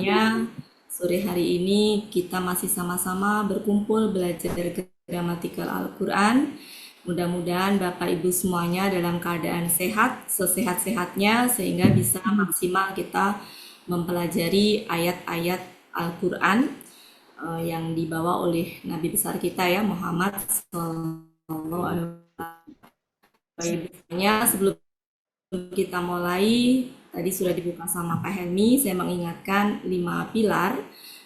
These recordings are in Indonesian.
Ya, sore hari ini kita masih sama-sama berkumpul belajar gramatikal Al-Quran. Mudah-mudahan Bapak Ibu semuanya dalam keadaan sehat, sesehat-sehatnya, sehingga bisa maksimal kita mempelajari ayat-ayat Al-Quran yang dibawa oleh Nabi besar kita ya, Muhammad Sallallahu Alaihi Wasallam. Sebelum kita mulai, tadi sudah dibuka sama Pak Helmi, saya mengingatkan 5 pilar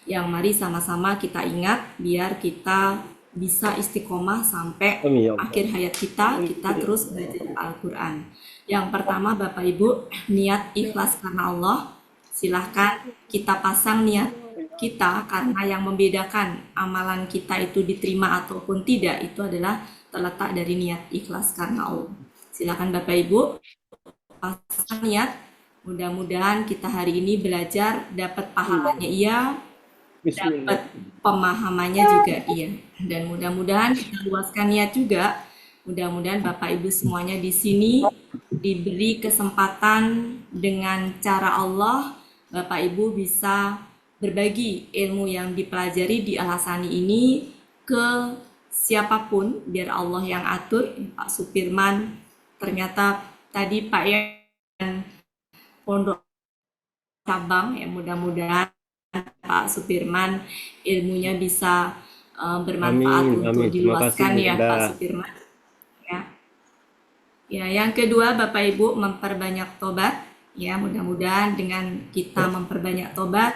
yang mari sama-sama kita ingat biar kita bisa istiqomah sampai Amin ya Allah. akhir hayat kita terus belajar Al-Quran. Yang pertama Bapak Ibu, niat ikhlas karena Allah. Silahkan kita pasang niat kita, karena yang membedakan amalan kita itu diterima ataupun tidak itu adalah terletak dari niat ikhlas karena Allah. Silakan Bapak Ibu pasang niat. Mudah-mudahan kita hari ini belajar dapat pahalanya iya, dapat Bismillahirrahmanirrahim. pemahamannya juga iya. Dan mudah-mudahan kita luaskan niat juga. Mudah-mudahan Bapak Ibu semuanya di sini diberi kesempatan dengan cara Allah, Bapak Ibu bisa berbagi ilmu yang dipelajari di Al-Hasani ini ke siapapun, biar Allah yang atur. Pak Supirman, ternyata tadi Pak yang pondok cabang ya, mudah-mudahan Pak Supirman ilmunya bisa bermanfaat Amin, untuk amin. Terima kasih diluaskan Bu ya Pak Enda. Supirman ya. Ya, yang kedua Bapak Ibu memperbanyak tobat ya, mudah-mudahan dengan kita memperbanyak tobat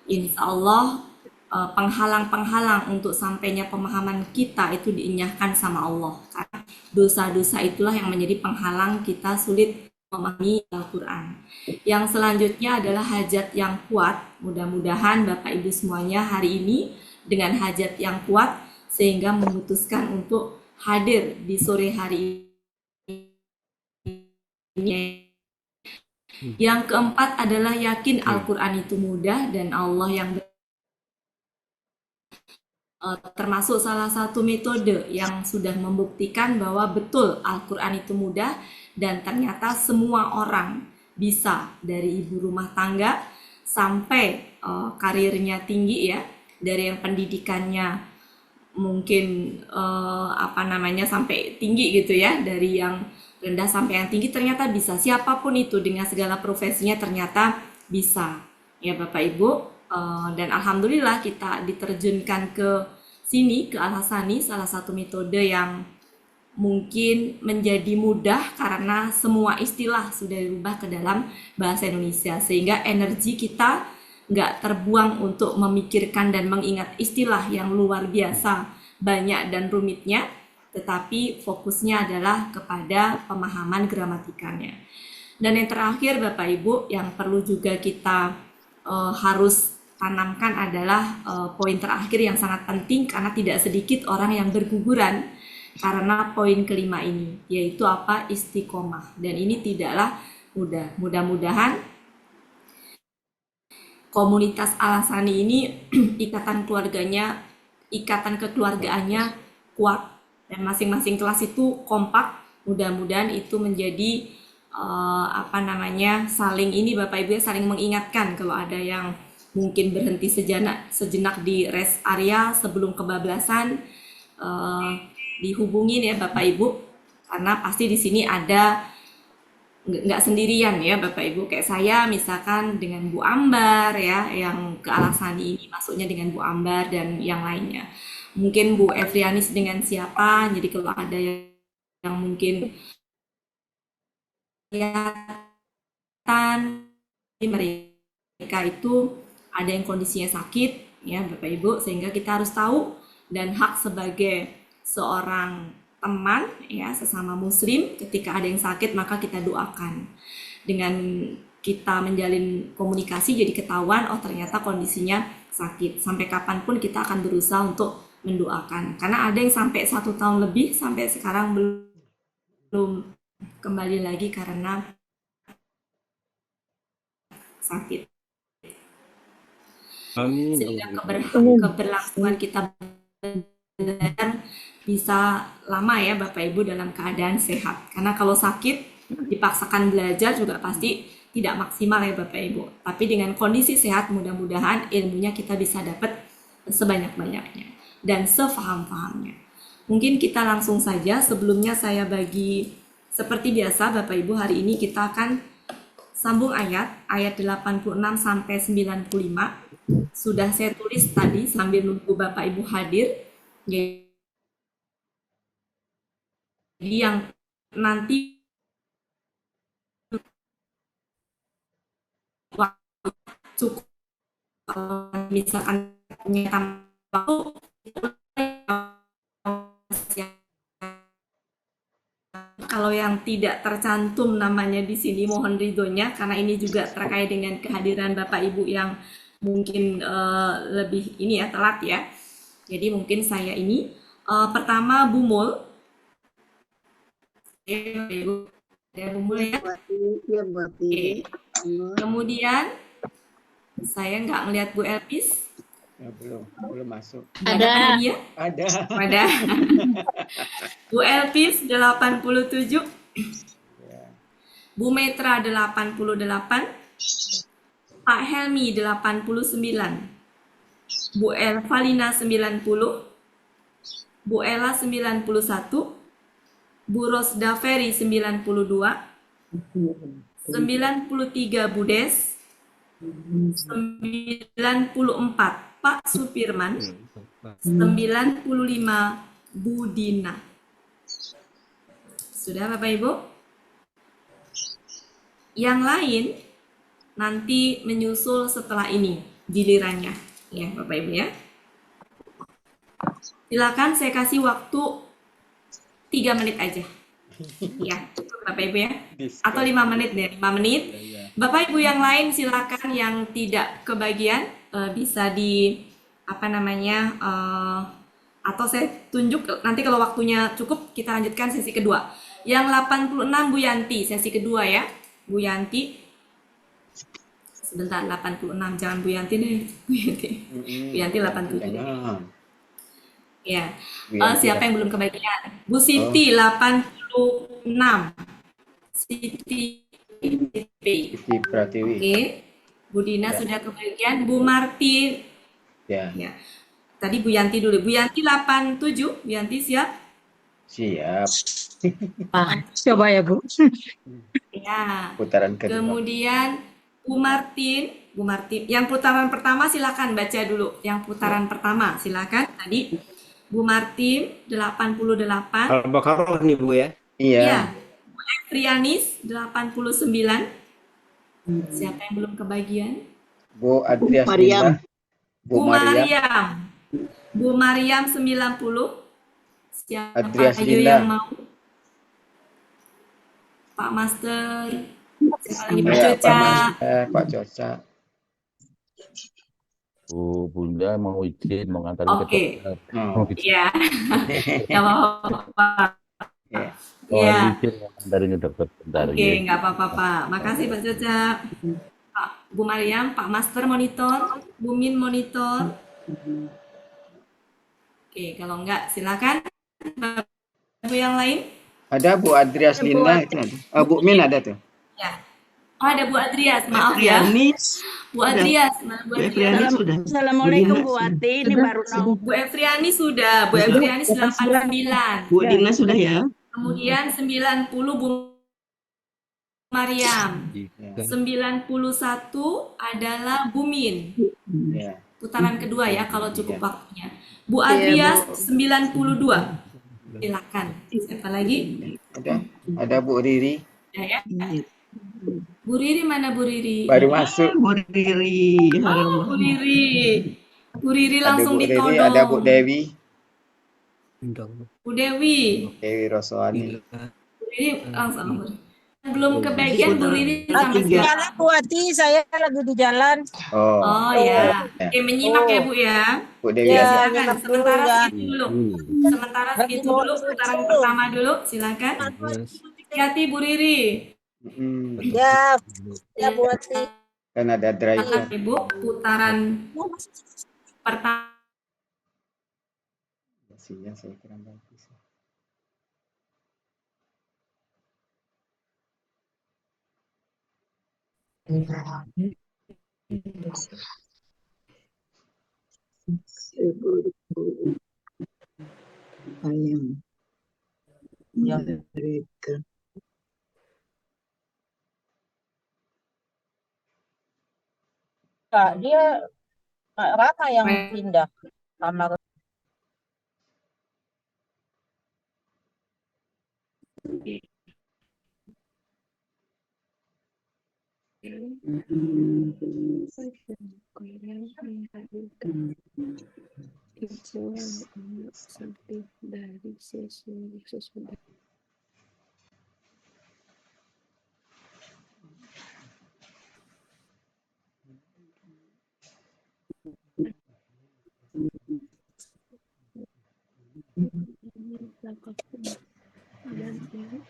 insya Allah penghalang-penghalang untuk sampainya pemahaman kita itu diinyahkan sama Allah. Karena dosa-dosa itulah yang menjadi penghalang kita sulit memahami Al-Quran. Yang selanjutnya adalah hajat yang kuat. Mudah-mudahan Bapak Ibu semuanya hari ini dengan hajat yang kuat sehingga memutuskan untuk hadir di sore hari ini. Yang keempat adalah yakin Al-Quran itu mudah dan Allah yang termasuk salah satu metode yang sudah membuktikan bahwa betul Al-Quran itu mudah dan ternyata semua orang bisa, dari ibu rumah tangga sampai karirnya tinggi ya, dari yang pendidikannya mungkin sampai tinggi gitu ya, dari yang rendah sampai yang tinggi ternyata bisa, siapapun itu dengan segala profesinya ternyata bisa ya Bapak Ibu. Dan alhamdulillah kita diterjunkan ke sini, ke Al-Hasani, salah satu metode yang mungkin menjadi mudah karena semua istilah sudah dirubah ke dalam bahasa Indonesia, sehingga energi kita nggak terbuang untuk memikirkan dan mengingat istilah yang luar biasa banyak dan rumitnya, tetapi fokusnya adalah kepada pemahaman gramatikanya. Dan yang terakhir Bapak Ibu yang perlu juga kita harus tanamkan adalah poin terakhir yang sangat penting, karena tidak sedikit orang yang berguguran karena poin kelima ini, yaitu apa? Istiqomah. Dan ini tidaklah mudah. Mudah-mudahan komunitas Al-Hasani ini ikatan keluarganya, ikatan kekeluargaannya kuat dan masing-masing kelas itu kompak. Mudah-mudahan itu menjadi saling ini Bapak Ibu ya, saling mengingatkan kalau ada yang mungkin berhenti sejenak di rest area sebelum kebablasan, eh, dihubungin ya Bapak Ibu, karena pasti di sini ada, nggak sendirian ya Bapak Ibu, kayak saya misalkan dengan Bu Ambar ya, yang ke Alasani ini masuknya dengan Bu Ambar dan yang lainnya, mungkin Bu Evrianis dengan siapa, jadi kalau ada yang mungkin kelihatan mereka itu ada yang kondisinya sakit ya Bapak Ibu, sehingga kita harus tahu dan hak sebagai seorang teman ya, sesama muslim, ketika ada yang sakit maka kita doakan. Dengan kita menjalin komunikasi jadi ketahuan oh ternyata kondisinya sakit, sampai kapanpun kita akan berusaha untuk mendoakan, karena ada yang sampai 1 tahun lebih sampai sekarang belum kembali lagi karena sakit, Amin, sehingga Allahumma. keberlangsungan kita belajar bisa lama ya Bapak Ibu dalam keadaan sehat. Karena kalau sakit dipaksakan belajar juga pasti tidak maksimal ya Bapak Ibu. Tapi dengan kondisi sehat mudah-mudahan ilmunya kita bisa dapat sebanyak-banyaknya dan sefaham-fahamnya. Mungkin kita langsung saja, sebelumnya saya bagi seperti biasa Bapak Ibu, hari ini kita akan sambung ayat 86 sampai 95. Sudah saya tulis tadi sambil nunggu Bapak Ibu hadir. Jadi yang nanti cukup misalkan punya waktu, kalau yang tidak tercantum namanya di sini mohon ridhonya karena ini juga terkait dengan kehadiran Bapak Ibu yang mungkin lebih ini ya telat ya. Jadi mungkin saya ini pertama Bumul. Ya, Bumul ya. Ya, Buati. Kemudian saya nggak melihat Bu Elpis. Ya, belum masuk. Ada dia? Ada. Ada. Bu Elpis 87. Ya. Bu Metra 88. Pak Helmi 89. Bu Elvalina 90. Bu Ella 91. Bu Rosda Ferry 92. 93 Bu Des. 94 Pak Supirman. 95 Bu Dina. Sudah Bapak Ibu? Yang lain nanti menyusul setelah ini gilirannya ya Bapak Ibu ya. Silakan saya kasih waktu 3 menit aja. Ya, Bapak Ibu ya. Atau 5 menit deh, 5 menit. Bapak Ibu yang lain silakan yang tidak kebagian bisa di apa namanya atau saya tunjuk nanti kalau waktunya cukup kita lanjutkan sesi kedua. Yang 86 Bu Yanti, sesi kedua ya. Bu Yanti. Sebentar 86 jangan Bu Yanti deh. Bu Yanti. Bu Yanti 87. Ya. Siapa yang belum kebagian? Bu Siti 86. Siti Pratiwi. Oke. Bu Dina sudah kebagian. Bu Marti. Ya. Ya. Tadi Bu Yanti dulu. Bu Yanti 87. Bu Yanti siap? Siap. Coba ya, Bu. Ya. Putaran kedua. Kemudian Bu Martin. Bu Martin. Yang putaran pertama silakan baca dulu. Yang putaran pertama silakan. Tadi Bu Martin 88. Al-Baqarah nih Bu ya. Iya. Iya. Bu Efrianis 89. Siapa yang belum kebagian? Bu Adrias Mariam. Dinda. Bu Mariam. Bu Mariam 90. Siapa Adrias aja Dinda. yang mau? Pak Master. Siapa lagi? Pak Ya, Coca. Pak Coca. Bu Bunda mau izin mau ngantarin ke Oke. dokter. Oh. Iya. Nggak apa-apa. Ya. Iya. Izin mau ngantarin ke dokter bentar. Oke, nggak apa-apa Pak. Makasih Pak Coca. Pak Bu Mariam, Pak Master monitor, Bu Min monitor. Oke, kalau enggak silakan. Bu yang lain? Ada Bu Adrias Dinda itu ada. Bu Min ada tuh. Ya. Oh, ada Bu Adrias, maaf ya. Bu Adrias, mana Bu Adrias? Assalamualaikum Bu Wati, ini baru nong. Bu Efriani sudah, Bu Efriani 89. Bu Dina sudah ya? Kemudian 90 Bu Mariam. Ya. 91 adalah Bu Min. Ya. Putaran kedua ya kalau cukup waktunya. Bu Adrias 92. Silakan. Siapa lagi? Ada Bu Riri. Ya. Bu Riri mana Bu Riri? Baru masuk. Bu Riri. Oh, Bu Riri. Bu Riri Ada langsung Bu Riri, ditodong. ada Bu Dewi. Bu Dewi. Dewi Roswani. Bu Riri langsung. Belum kebagian Bu Riri sama Tiga. siapa? Bu Wati, saya lagi di jalan. Oh ya. Oke, menyimak ya Bu ya. Bu Dewi Ya. ada. Silakan. Sementara segitu dulu. Sementara segitu dulu. Putaran pertama dulu. Silakan. Hati Bu Riri. Ya, ya Bu Wati. Kan ada driver. Silakan Ibu. Putaran pertama. Sinyal saya kurang bagus. Ayam yang mereka Kak, dia Raka yang pindah kamar. Sampai dari sesudah dan ini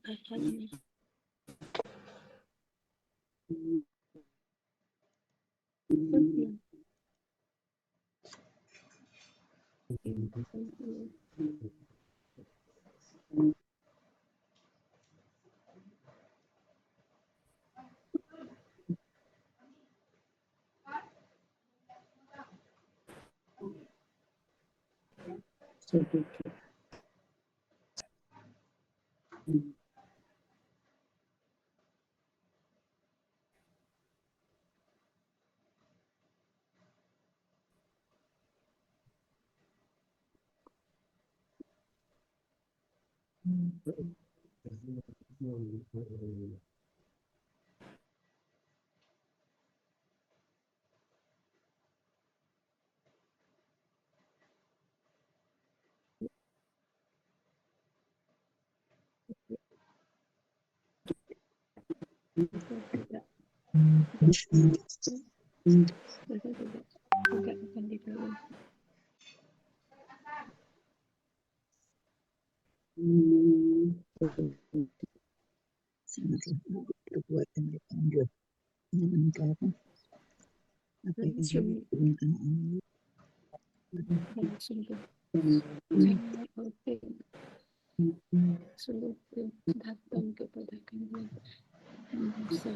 akan tidak tidak akan dibangun. sangatlah perbuatan mereka membuat meninggalkan apa yang Sungguh diinginkan Allah. sungguh jangan sungguh datang kepada kalian Musa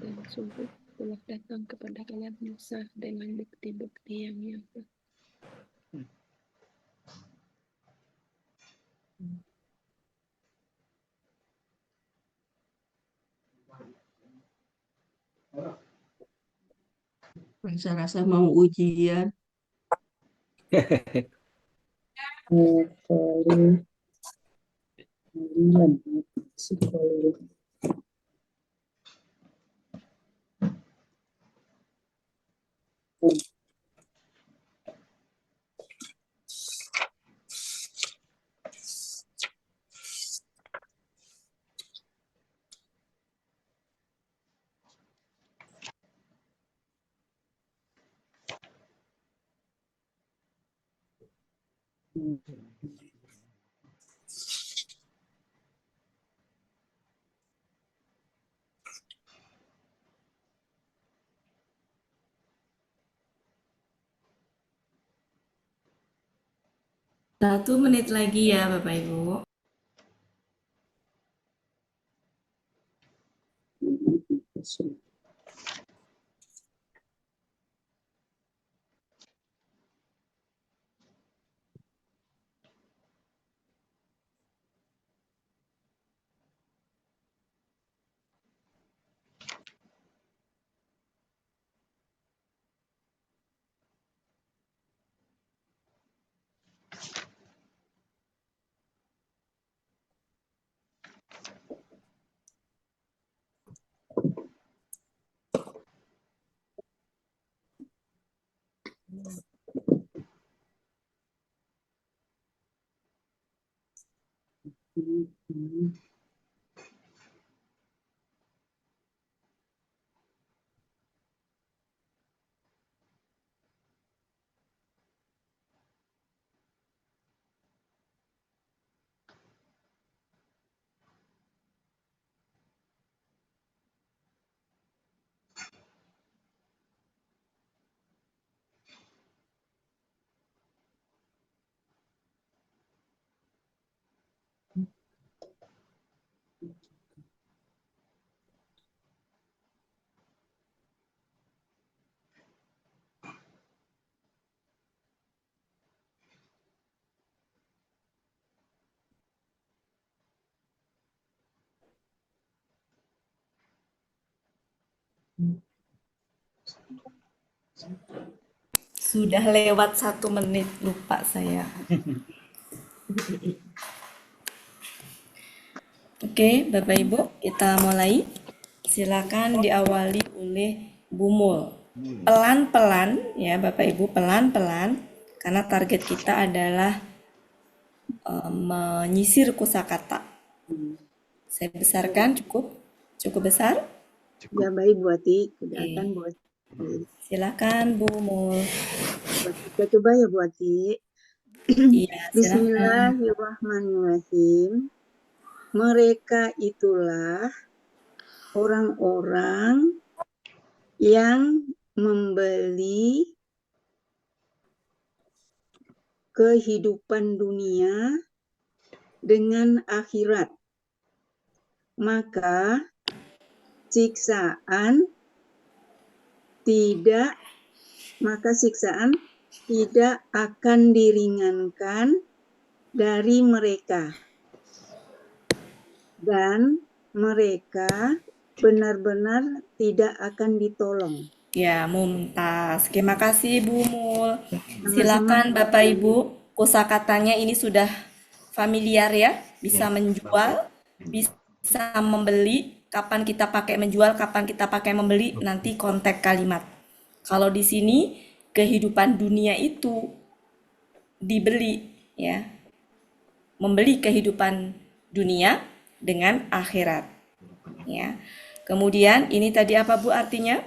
dan sungguh telah datang kepada kalian Musa dengan bukti-bukti yang nyata. Rasa-rasa mau ujian. Psikolog. Satu menit lagi ya Bapak Ibu. Sudah lewat 1 menit, lupa saya. Oke, Bapak Ibu, kita mulai. Silakan diawali oleh Bu Mul. Pelan-pelan ya Bapak Ibu, pelan-pelan karena target kita adalah menyisir kosakata. Saya besarkan cukup besar. Ya baik Bu Ati, kelihatan Bu Ati. Silakan Bu Mul. Kita coba ya Bu Ati. Iya, silakan. Bismillahirrahmanirrahim. Mereka itulah orang-orang yang membeli kehidupan dunia dengan akhirat. Maka siksaan tidak akan diringankan dari mereka. Dan mereka benar-benar tidak akan ditolong. Ya, mumtaz. Terima kasih Bu Mul. Silakan Bapak Ibu, kosakatanya ini sudah familiar ya, bisa menjual, bisa membeli. Kapan kita pakai menjual, kapan kita pakai membeli, nanti konteks kalimat. Kalau di sini kehidupan dunia itu dibeli ya. Membeli kehidupan dunia dengan akhirat. Ya. Kemudian ini tadi apa Bu artinya?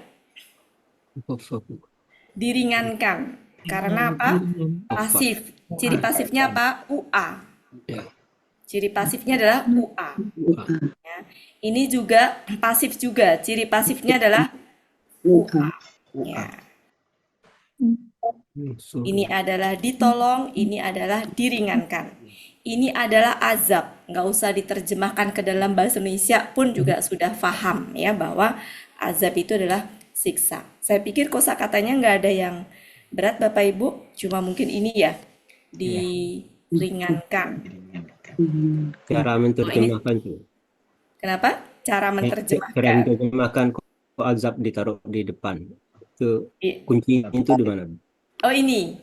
Diringankan. Karena apa? Pasif. Ciri pasifnya apa? UA. Ciri pasifnya adalah UA. Ya. Ini juga pasif juga. Ciri pasifnya adalah UA. Ya. Ini adalah ditolong, ini adalah diringankan. Ini adalah azab. Nggak usah diterjemahkan ke dalam bahasa Indonesia pun juga sudah paham ya bahwa azab itu adalah siksa. Saya pikir kosakatanya nggak ada yang berat Bapak Ibu, cuma mungkin ini ya diringankan. Cara menerjemahkan tuh. Kenapa? Cara Cara menerjemahkan. menerjemahkan kok azab ditaruh di depan. Itu I- kuncinya itu di mana? Oh ini.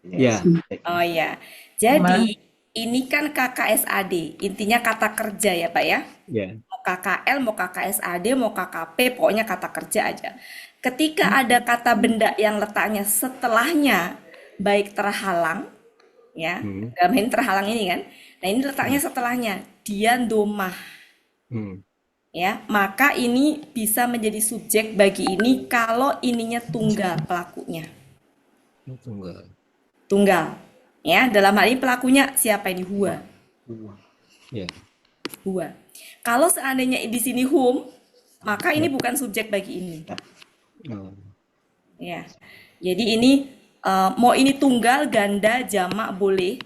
Ya, Oh ya. Jadi ini kan KKSAD, intinya kata kerja ya Pak ya. ya. Mau KKL, mau KKSAD, mau KKP, pokoknya kata kerja aja. Ketika ada kata benda yang letaknya setelahnya baik terhalang, ya, dalam hal ini terhalang ini kan. Nah ini letaknya setelahnya diandomah, Hmm. ya. Maka ini bisa menjadi subjek bagi ini kalau ininya tunggal pelakunya. Tunggal. Tunggal, ya. Dalam hal ini pelakunya siapa ini? Huwa. Ya. Huwa. Kalau seandainya di sini hum, maka ini bukan subjek bagi ini. Oh. Ya, jadi ini mau ini tunggal, ganda, jamak boleh.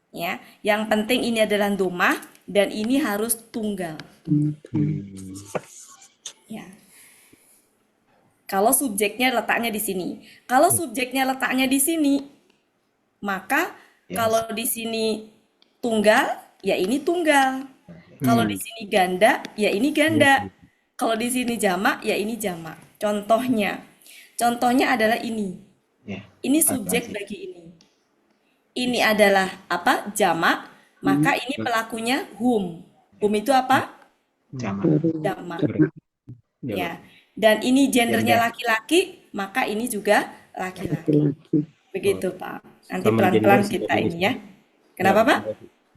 Ya, yang penting ini adalah domah dan ini harus tunggal. Hmm. Ya. Kalau subjeknya letaknya di sini, kalau subjeknya letaknya di sini, maka kalau di sini tunggal, ya ini tunggal. Kalau di sini ganda, ya ini ganda. Kalau di sini jamak, ya ini jamak. Contohnya adalah ini. Ini subjek bagi ini. Ini adalah apa? Jamak. Maka ini pelakunya hum. Hum itu apa? Jamak. Ya. Dan ini gendernya laki-laki, maka ini juga laki-laki. Begitu Pak. Nanti Sama pelan-pelan jenis, kita jenis. ini ya. Kenapa Pak?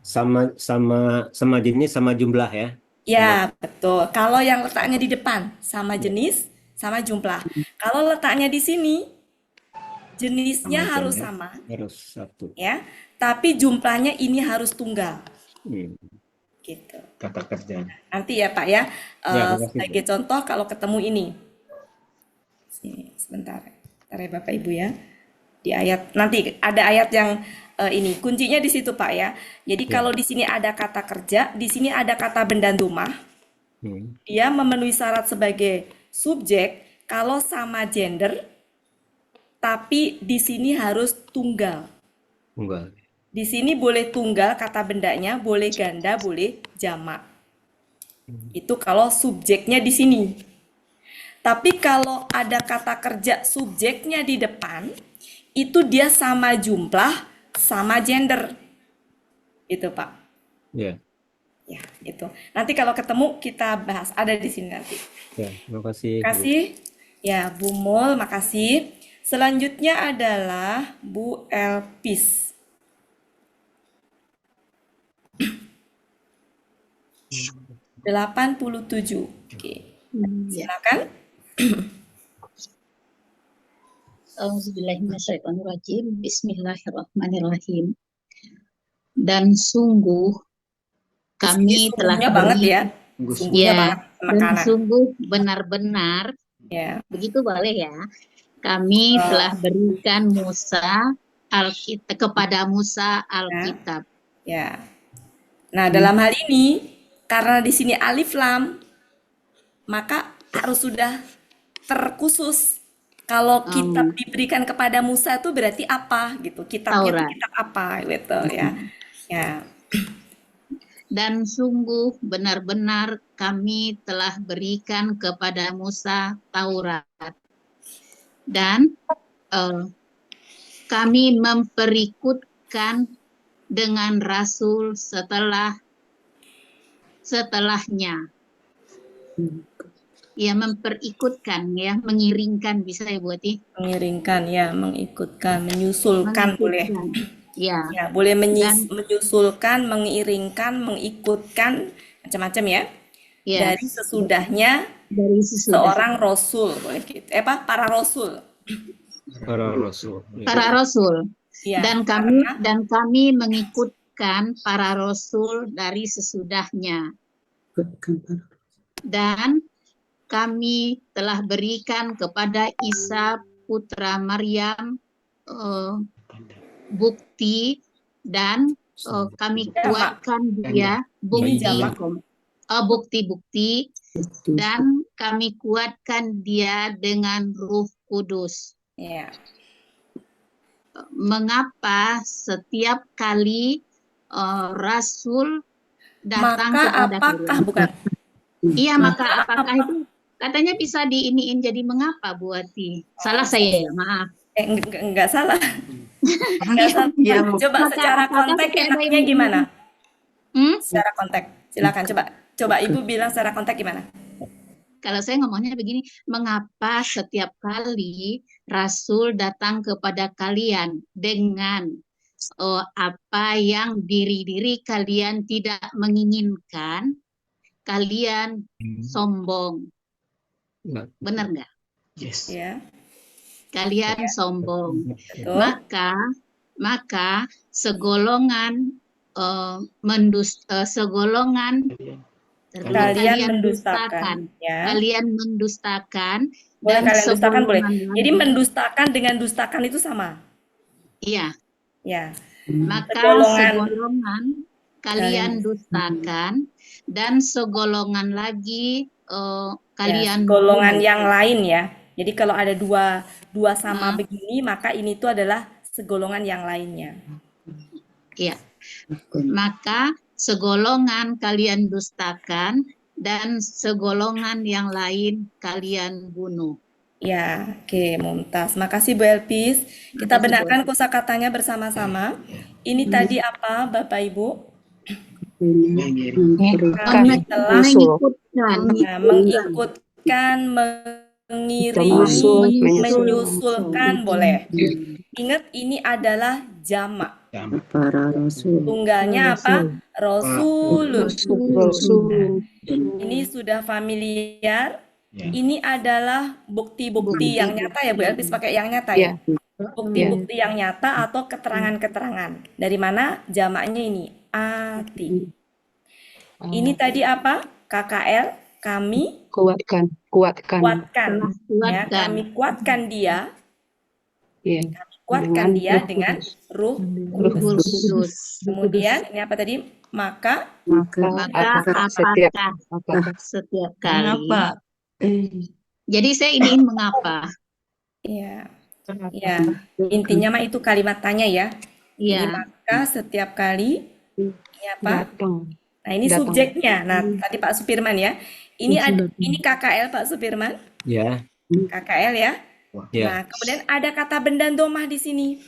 Sama jenis sama jumlah ya. Ya, betul. Kalau yang letaknya di depan sama jenis, sama jumlah. Kalau letaknya di sini, jenisnya harus sama, Harus satu. ya. Tapi jumlahnya ini harus tunggal, Hmm. gitu. Kata kerja. Nanti ya Pak ya, Ya, terima kasih, sebagai contoh kalau ketemu ini. Sini, sebentar. Bentar ya Bapak Ibu ya. Di ayat nanti ada ayat yang ini kuncinya di situ Pak ya. Jadi kalau di sini ada kata kerja, di sini ada kata benda domah, Hmm. dia memenuhi syarat sebagai subjek kalau sama gender, tapi di sini harus tunggal. Tunggal. Di sini boleh tunggal kata bendanya, boleh ganda, boleh jamak. Itu kalau subjeknya di sini. Tapi kalau ada kata kerja subjeknya di depan, itu dia sama jumlah, sama gender. Itu, Pak. Ya, Ya, itu. Nanti kalau ketemu kita bahas. Ada di sini nanti. ya, terima kasih, Bu. Makasih. Ya, Bu Mul, makasih. Selanjutnya adalah Bu Elpis. ...87. Oke, Ya. silakan. Auzubillahiminasyaitonirrajim. Bismillahirrahmanirrahim. Dan sungguh kami telah Sungguhnya banget ya. Sungguhnya Ya, banget dan makanan. sungguh benar-benar, Ya. begitu boleh ya, kami telah berikan kepada Musa Alkitab. Ya. Nah, dalam hal ini karena di sini alif lam, maka harus sudah terkhusus. Kalau kitab diberikan kepada Musa itu berarti apa gitu? Kitabnya itu Taurat. kitab apa gitu ya. Ya. Dan sungguh benar-benar kami telah berikan kepada Musa Taurat. Dan kami memperikutkan dengan rasul setelahnya. Ya, memperikutkan ya, mengiringkan bisa ya buati. Mengiringkan ya, mengikutkan, menyusulkan boleh. Ya. Ya, boleh Dan menyusulkan, mengiringkan, mengikutkan, macam-macam ya. ya, Dari sesudahnya dari sesudah seorang rasul boleh gitu. Para rasul. Para Rasul. Ya. para rasul. Ya, Dan kami mengikutkan para rasul dari sesudahnya. Dan kami telah berikan kepada Isa putra Maryam bukti dan kami kuatkan dia bukti-bukti dan kami kuatkan dia dengan Ruh Kudus. ya. Mengapa setiap kali Rasul datang Maka kepada apakah kalian? bukan? Iya, maka apakah itu katanya bisa diiniin jadi mengapa buati? Salah saya ya, maaf. Enggak salah. Enggak salah. Ya, Coba Maka secara apakah konteks tidak ada enaknya yang- gimana? Hmm? Secara konteks. Silakan coba Ibu bilang secara konteks gimana? Kalau saya ngomongnya begini, mengapa setiap kali Rasul datang kepada kalian dengan apa yang diri-diri kalian tidak menginginkan, kalian sombong. Nggak. Benar nggak? Yes. Ya, Kalian sombong. betul. Maka segolongan Kalian mendustakan. Ya. Kalian mendustakan Boleh dan kalian dustakan boleh. segolongan Jadi lagi. mendustakan dengan dustakan itu sama. Iya. Ya. Maka Segolongan. segolongan kalian dustakan dan segolongan lagi kalian golongan bunuh. yang lain ya. Jadi kalau ada dua sama begini, maka ini tuh adalah segolongan yang lainnya. Iya. Maka segolongan kalian dustakan dan segolongan yang lain kalian bunuh. Ya, oke, Mumtaz. Makasih Bu Elpis. Kita benarkan kosakatanya bersama-sama. Ini tadi apa, Bapak Ibu? Kami telah mengikutkan, mengiringi, menyusulkan, boleh. Ingat ini adalah jamak. Tunggalnya apa? Rasulun. Ini sudah familiar. Ini adalah bukti-bukti yang nyata ya Bu Elpis, pakai yang nyata ya. Bukti-bukti yang nyata atau keterangan-keterangan. Dari mana? Jamaknya ini ati. Ini tadi apa? KKL, kami kuatkan. Ya, kami kuatkan dia. Kami kuatkan dia dengan Ruh Kudus. Kemudian ini apa tadi? Maka Maka apakah setiap kali? Jadi saya ingin mengapa? ya, ya, intinya mah itu kalimat tanya ya. Jadi Ya, maka setiap kali ini apa? Nah, ini subjeknya. Nah, tadi Pak Supirman ya. Ini KKL Pak Supirman. Ya, KKL ya. ya. Nah, kemudian ada kata benda domah di sini.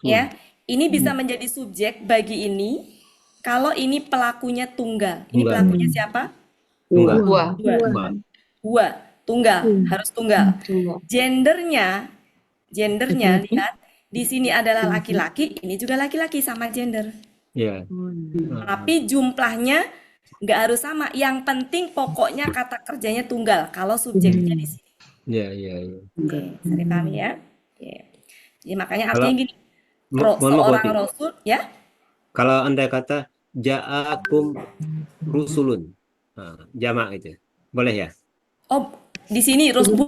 Ya, ini bisa menjadi subjek bagi ini kalau ini pelakunya tunggal. Ini Tunggal. pelakunya siapa? Tunggal. Dua. Tunggal. Dua. Tunggal, harus tunggal. Gendernya lihat di sini adalah laki-laki, ini juga laki-laki sama gender. Ya. Tapi jumlahnya nggak harus sama. Yang penting pokoknya kata kerjanya tunggal. Kalau subjeknya di sini. Ya, ya, ya. Oke, bisa dipahami ya. Oke. Jadi makanya Kalau- artinya gini. Mohon maaf, Seorang Wati. rasul ya. Kalau Anda kata ja'akum rusulun. Nah, jamak itu. Boleh ya? Oh, di sini boleh.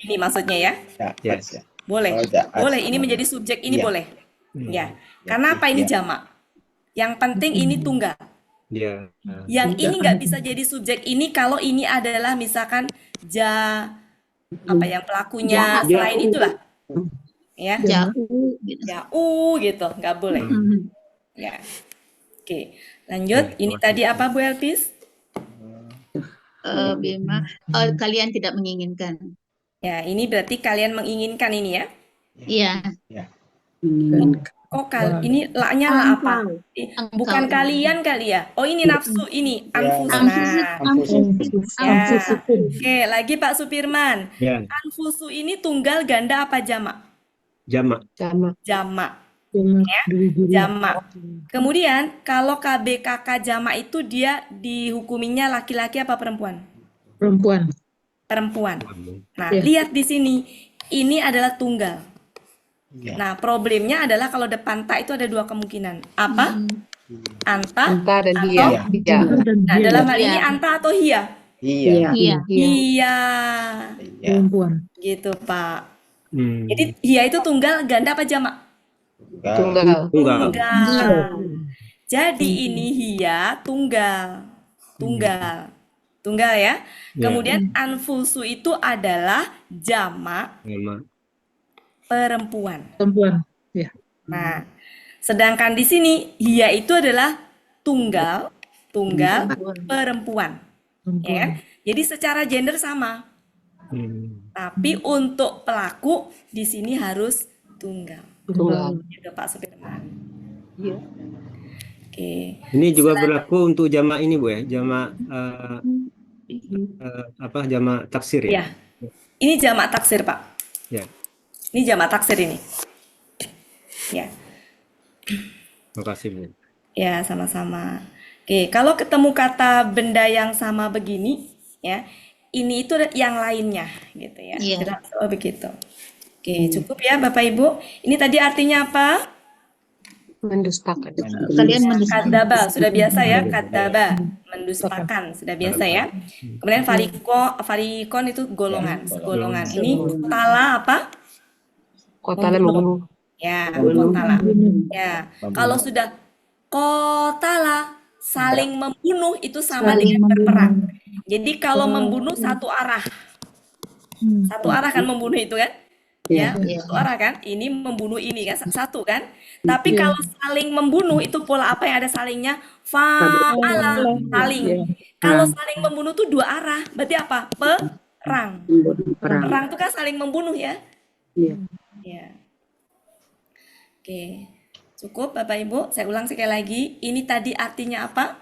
Ini maksudnya ya. Ya. Boleh. Oh, jaat. Boleh, ini menjadi subjek ini Iya. boleh. Ya. Karena apa ini Ya. jamak? Yang penting ini tunggal. Ya. Yang ini nggak bisa jadi subjek ini kalau ini adalah misalkan yang pelakunya selain itulah. Ya. Jauh gitu. Jauh gitu, nggak boleh. Ya. Oke, lanjut. Ini tadi apa Bu Elpis? Bima, kalian tidak menginginkan. Ya, ini berarti kalian menginginkan ini ya. Iya. Kok ini la-nya la apa? Bukan kalian kali ya? Oh, ini nafsu ini, anfus. Nah, ya. Oke, lagi Pak Supirman. Ya. Anfusu ini tunggal, ganda apa jamak? Jamak. Jamak. Jamak. Kemudian kalau KBKK jamak itu dia dihukuminya laki-laki apa perempuan? Perempuan. Nah, lihat di sini. Ini adalah tunggal. Ya. Nah, problemnya adalah kalau depan ta itu ada dua kemungkinan. Apa? Anta dan atau dia. Iya. Nah, dalam hal ini anta atau hia? Iya. Iya. Iya. Iya. Gitu, Pak. Jadi hia itu tunggal, ganda apa jamak? Tunggal. Tunggal. Jadi ini hia tunggal. Tunggal ya. Kemudian anfusu itu adalah jamak perempuan. Nah, sedangkan di sini hia itu adalah tunggal perempuan. Ya. Jadi secara gender sama. Tapi untuk pelaku di sini harus tunggal. Gitu Pak Supirman. Iya. Oke. Ini juga berlaku untuk jamak ini Bu ya, jamak jamak taksir ya. Ya. Ini jamak taksir, Pak. Ya. Ini jamak taksir ini. Ya. Makasih Bu. Ya, sama-sama. Oke, kalau ketemu kata benda yang sama begini, ya, ini itu yang lainnya, gitu ya. Iya. Tidak selalu begitu. Oke, cukup ya Bapak Ibu. Ini tadi artinya apa? Mendustakan. Kalian mendustakan. Kadaba, sudah biasa ya, kadaba, mendustakan, sudah biasa ya. Kemudian farikon itu golongan, segolongan. Ini tala apa? Kotanya membunuh. Ya, kotala. Ya, kalau sudah kotala saling membunuh itu sama Saling dengan membunuh. berperang. Jadi kalau membunuh satu arah kan membunuh itu kan? Ya, satu arah kan? Ini membunuh ini kan satu kan? Tapi kalau saling membunuh itu pola apa yang ada salingnya? Fa'ala, saling. Kalau saling membunuh tuh dua arah, berarti apa? Perang. Perang itu kan saling membunuh ya? Ya. Oke. Cukup Bapak Ibu, saya ulang sekali lagi. Ini tadi artinya apa?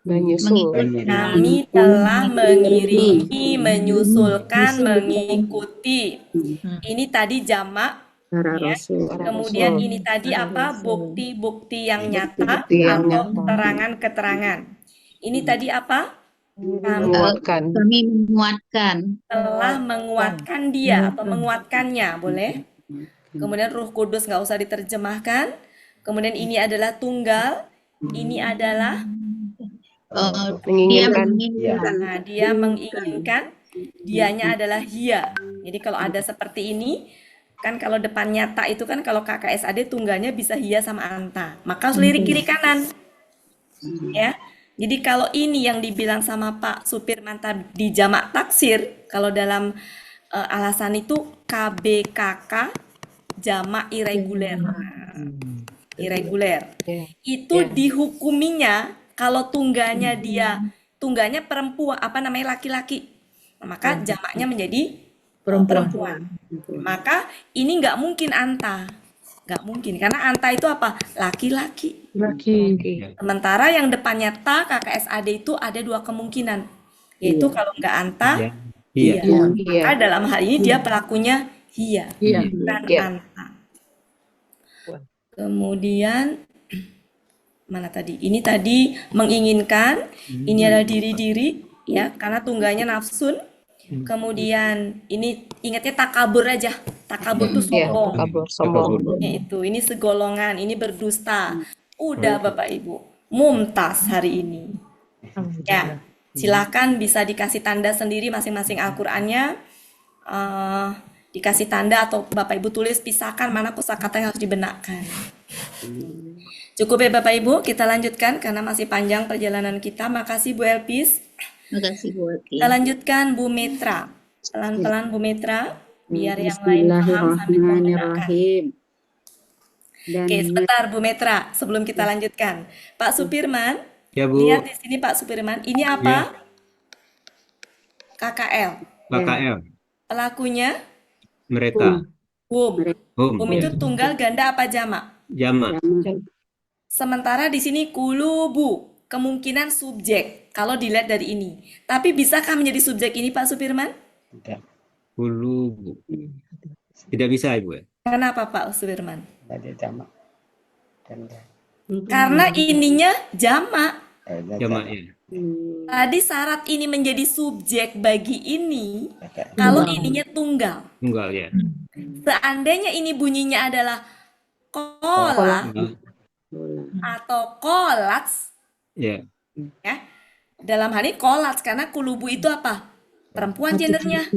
Menyusul. Kami telah mengiringi, menyusulkan, mengikuti. Ini tadi jamak. Ya. Kemudian ini tadi apa? Bukti-bukti yang nyata atau keterangan-keterangan. Ini tadi apa? Menguatkan. Kami menguatkan. Telah menguatkan dia atau menguatkannya, boleh? Kemudian Ruh Kudus nggak usah diterjemahkan. Kemudian ini adalah tunggal. Ini adalah Dia Menginginkan. menginginkan. Nah, dia menginginkan, dianya adalah hia. Jadi kalau ada seperti ini, kan kalau depan nyata itu kan kalau KKSAD tunggalnya bisa hia sama anta. Maka harus lirik kiri kanan. Ya. Jadi kalau ini yang dibilang sama Pak Supirman di jamak taksir, kalau dalam alasan itu KBKK jamak irreguler. Irreguler. Itu dihukuminya kalau tunggalnya dia tungganya perempuan, apa namanya, laki-laki. Nah, maka jamaknya menjadi perempuan. Maka ini nggak mungkin anta, nggak mungkin karena anta itu apa? Laki-laki. Laki. Sementara yang depannya ta KKSAD itu ada dua kemungkinan, yaitu kalau nggak anta, Iya. iya. Iya. Maka dalam hal ini dia pelakunya hia, Iya. bukan Iya. anta. Kemudian mana tadi? Ini tadi menginginkan, ini adalah diri-diri, ya, karena tungganya nafsun. Kemudian ini ingatnya takabur aja. Takabur itu Iya. sombong. Kabur, sombong. Itu, ini segolongan, ini berdusta. Udah Bapak Ibu, mumtaz hari ini. Ya, silakan bisa dikasih tanda sendiri masing-masing Al-Qur'annya. Dikasih tanda atau Bapak Ibu tulis pisahkan mana kosakata yang harus dibenarkan. Cukup ya Bapak Ibu, kita lanjutkan karena masih panjang perjalanan kita. Makasih Bu Elpis. Makasih Bu Ati. Kita lanjutkan Bu Metra. Pelan-pelan Bu Metra, biar yang lain paham sambil membedakan. Bismillahirrahmanirrahim. Dan Oke, sebentar Bu Metra, sebelum kita lanjutkan. Pak Supirman, Ya, Bu. lihat di sini Pak Supirman, ini apa? KKL. KKL. Pelakunya Mereka. hum. Hum. Hum itu tunggal, ganda apa jamak? Jamak. Sementara di sini kulubu, kemungkinan subjek kalau dilihat dari ini. Tapi bisakah menjadi subjek ini Pak Supirman? Tidak. Hulu. Tidak bisa, Ibu ya? Kenapa Pak Supirman? Ada jamak. Ganda. Karena ininya jamak. Jamak ya. Tadi syarat ini menjadi subjek bagi ini kalau ininya tunggal. Tunggal ya. Seandainya ini bunyinya adalah kola atau kolats, Ya. ya. Dalam hal ini kolats karena kulubu itu apa? Perempuan gendernya.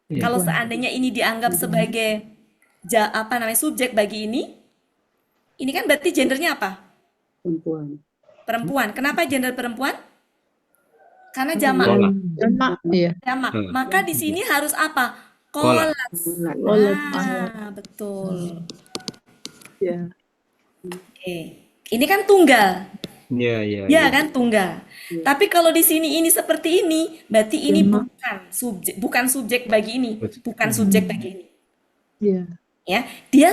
Ya. Kalau seandainya ini dianggap sebagai apa namanya subjek bagi ini kan berarti gendernya apa? perempuan. Perempuan. Kenapa gender perempuan? Karena jamak. Kola. Jamak. Iya. Jamak. Maka di sini harus apa? Kola. Kolats. Betul. Iya. Oke. Ini kan tunggal. Ya, ya. Ya kan tunggal. Tapi kalau di sini ini seperti ini, berarti ini bukan subjek bagi ini, bukan subjek bagi ini. Iya. Ya, dia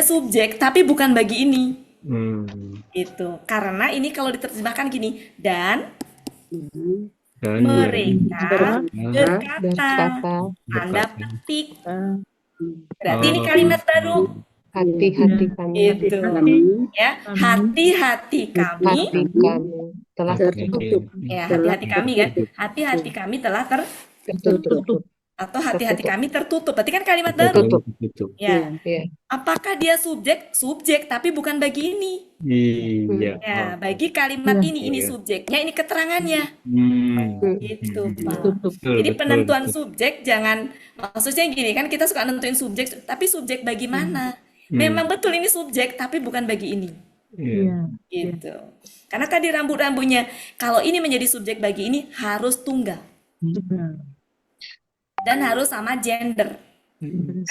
subjek tapi bukan bagi ini. Itu. Karena ini kalau diterjemahkan gini, dan Dan mereka berkata, Berkata, Anda petik. Berarti ini kalimat baru. hati-hati kami. Itu. Ya, hati-hati kami. Hati kami telah Tertutup. Ya, hati-hati kami kan. Hati-hati kami telah tertutup. atau hati-hati kami tertutup. Berarti kan kalimat baru. Tutup. Ya. Iya. Apakah dia subjek tapi bukan bagi ini? Iya. Ya, bagi kalimat ini subjeknya, ini keterangannya. Gitu, Pak. Jadi penentuan subjek jangan, maksudnya gini kan kita suka nentuin subjek, tapi subjek bagi mana? Memang betul ini subjek tapi bukan bagi ini. Iya. Gitu. Karena tadi rambut-rambutnya kalau ini menjadi subjek bagi ini harus tunggal. Dan harus sama gender.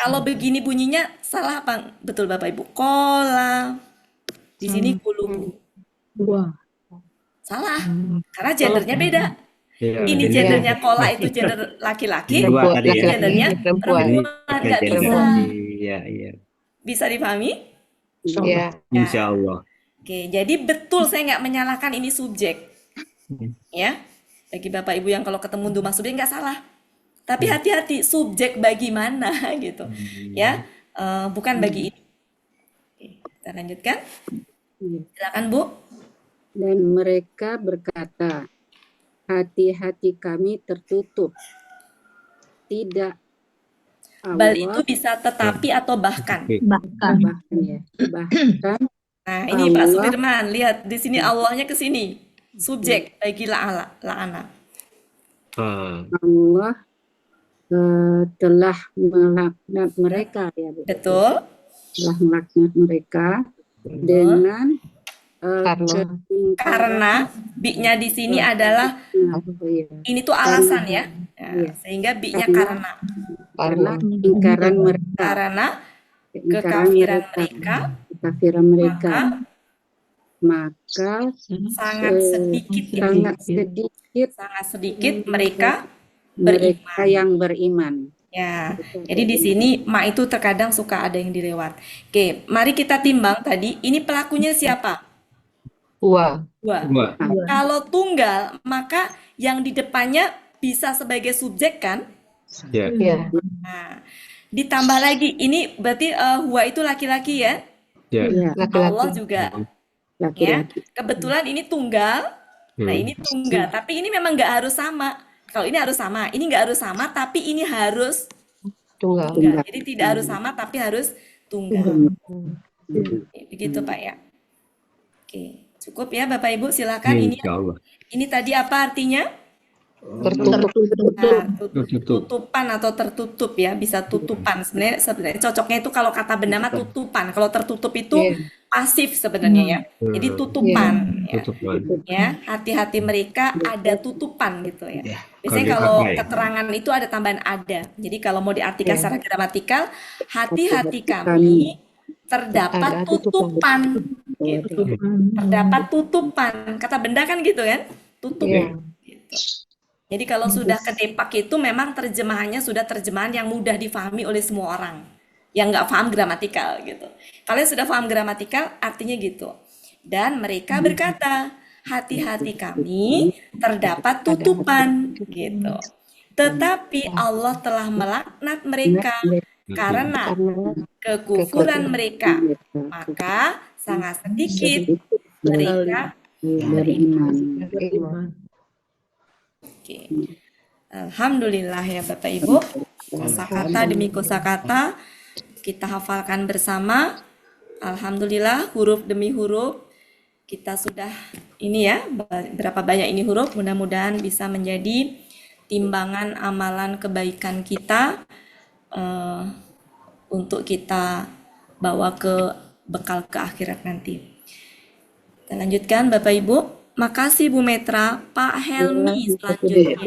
Kalau begini bunyinya salah apa? Betul Bapak Ibu. Kola. Di sini kulubu. Salah. Karena gendernya beda. Iya. Ini gendernya kola itu gender laki-laki. Dua tadi ya. Gendernya Perempuan. perempuan. Nggak bisa. Iya, iya. Bisa dipahami? Iya. Insya Allah. Oke, jadi betul saya nggak menyalahkan ini subjek. Ya. Bagi Bapak Ibu yang kalau ketemu duma subjek nggak salah. Tapi hati-hati subjek bagi mana gitu. Ya. Bukan bagi ini. Oke, kita lanjutkan. Silakan Bu. Dan mereka berkata, hati-hati kami tertutup. Tidak Bal itu bisa tetapi atau bahkan. Bahkan. bahkan ya. Bahkan Nah, ini Pak Allah. Supirman, lihat di sini Allahnya ke sini. Subjek bagi la'ana. Allah telah melaknat mereka ya Bu. Betul? Telah melaknat mereka dengan Karena bi-nya di sini adalah ini tuh alasan ya. Ya, sehingga bi-nya karena ingkaran mereka, kekafiran mereka, kekafiran mereka, maka sangat sedikit itu. sangat sedikit Sangat sedikit mereka mereka beriman. yang beriman. Ya, jadi di sini ma itu terkadang suka ada yang dilewat. Oke, mari kita timbang tadi. Ini pelakunya siapa? Dua. Dua. Dua. Kalau tunggal, maka yang di depannya bisa sebagai subjek kan? Ya. Ya. Nah, ditambah lagi, ini berarti huwa itu laki-laki ya? Ya. Ya, Allah Laki-laki. juga. Ya, laki-laki. kebetulan ini tunggal. Nah, ini tunggal, tapi ini memang nggak harus sama. Kalau ini harus sama, ini nggak harus sama, tapi ini harus Tunggal. tunggal. Jadi tidak harus sama, tapi harus tunggal. Oke, begitu Pak ya. Oke, cukup ya Bapak Ibu, silakan. Insya Allah. Ini tadi apa artinya? Tertutup. Nah, Tertutup. tutupan atau tertutup ya, bisa tutupan. Sebenarnya cocoknya itu kalau kata benda mah tutupan. Kalau tertutup itu Iya. pasif sebenarnya ya. Jadi tutupan ya. Tutupan. Ya, hati-hati mereka ada tutupan gitu ya. Ya. Biasanya Kalau kalau apa ya? keterangan itu ada tambahan ada. Jadi kalau mau diartikan Ya. secara gramatikal, hati-hati kami terdapat Ada tutupan. tutupan gitu. Terdapat tutupan. Kata benda kan gitu kan? Tutup. Ya. Gitu. Jadi kalau sudah kedepak itu memang terjemahannya sudah terjemahan yang mudah difahami oleh semua orang yang nggak paham gramatikal gitu. Kalian sudah paham gramatikal artinya gitu. Dan mereka berkata, hati-hati kami terdapat tutupan gitu. Tetapi Allah telah melaknat mereka karena kekufuran mereka. Maka sangat sedikit mereka beriman. Oke. Alhamdulillah ya Bapak Ibu. Kosakata demi kosakata kita hafalkan bersama. Alhamdulillah huruf demi huruf kita sudah ini ya, berapa banyak ini huruf, mudah-mudahan bisa menjadi timbangan amalan kebaikan kita untuk kita bawa ke bekal ke akhirat nanti. Kita lanjutkan Bapak Ibu. Makasih Bu Metra. Pak Helmi selanjutnya.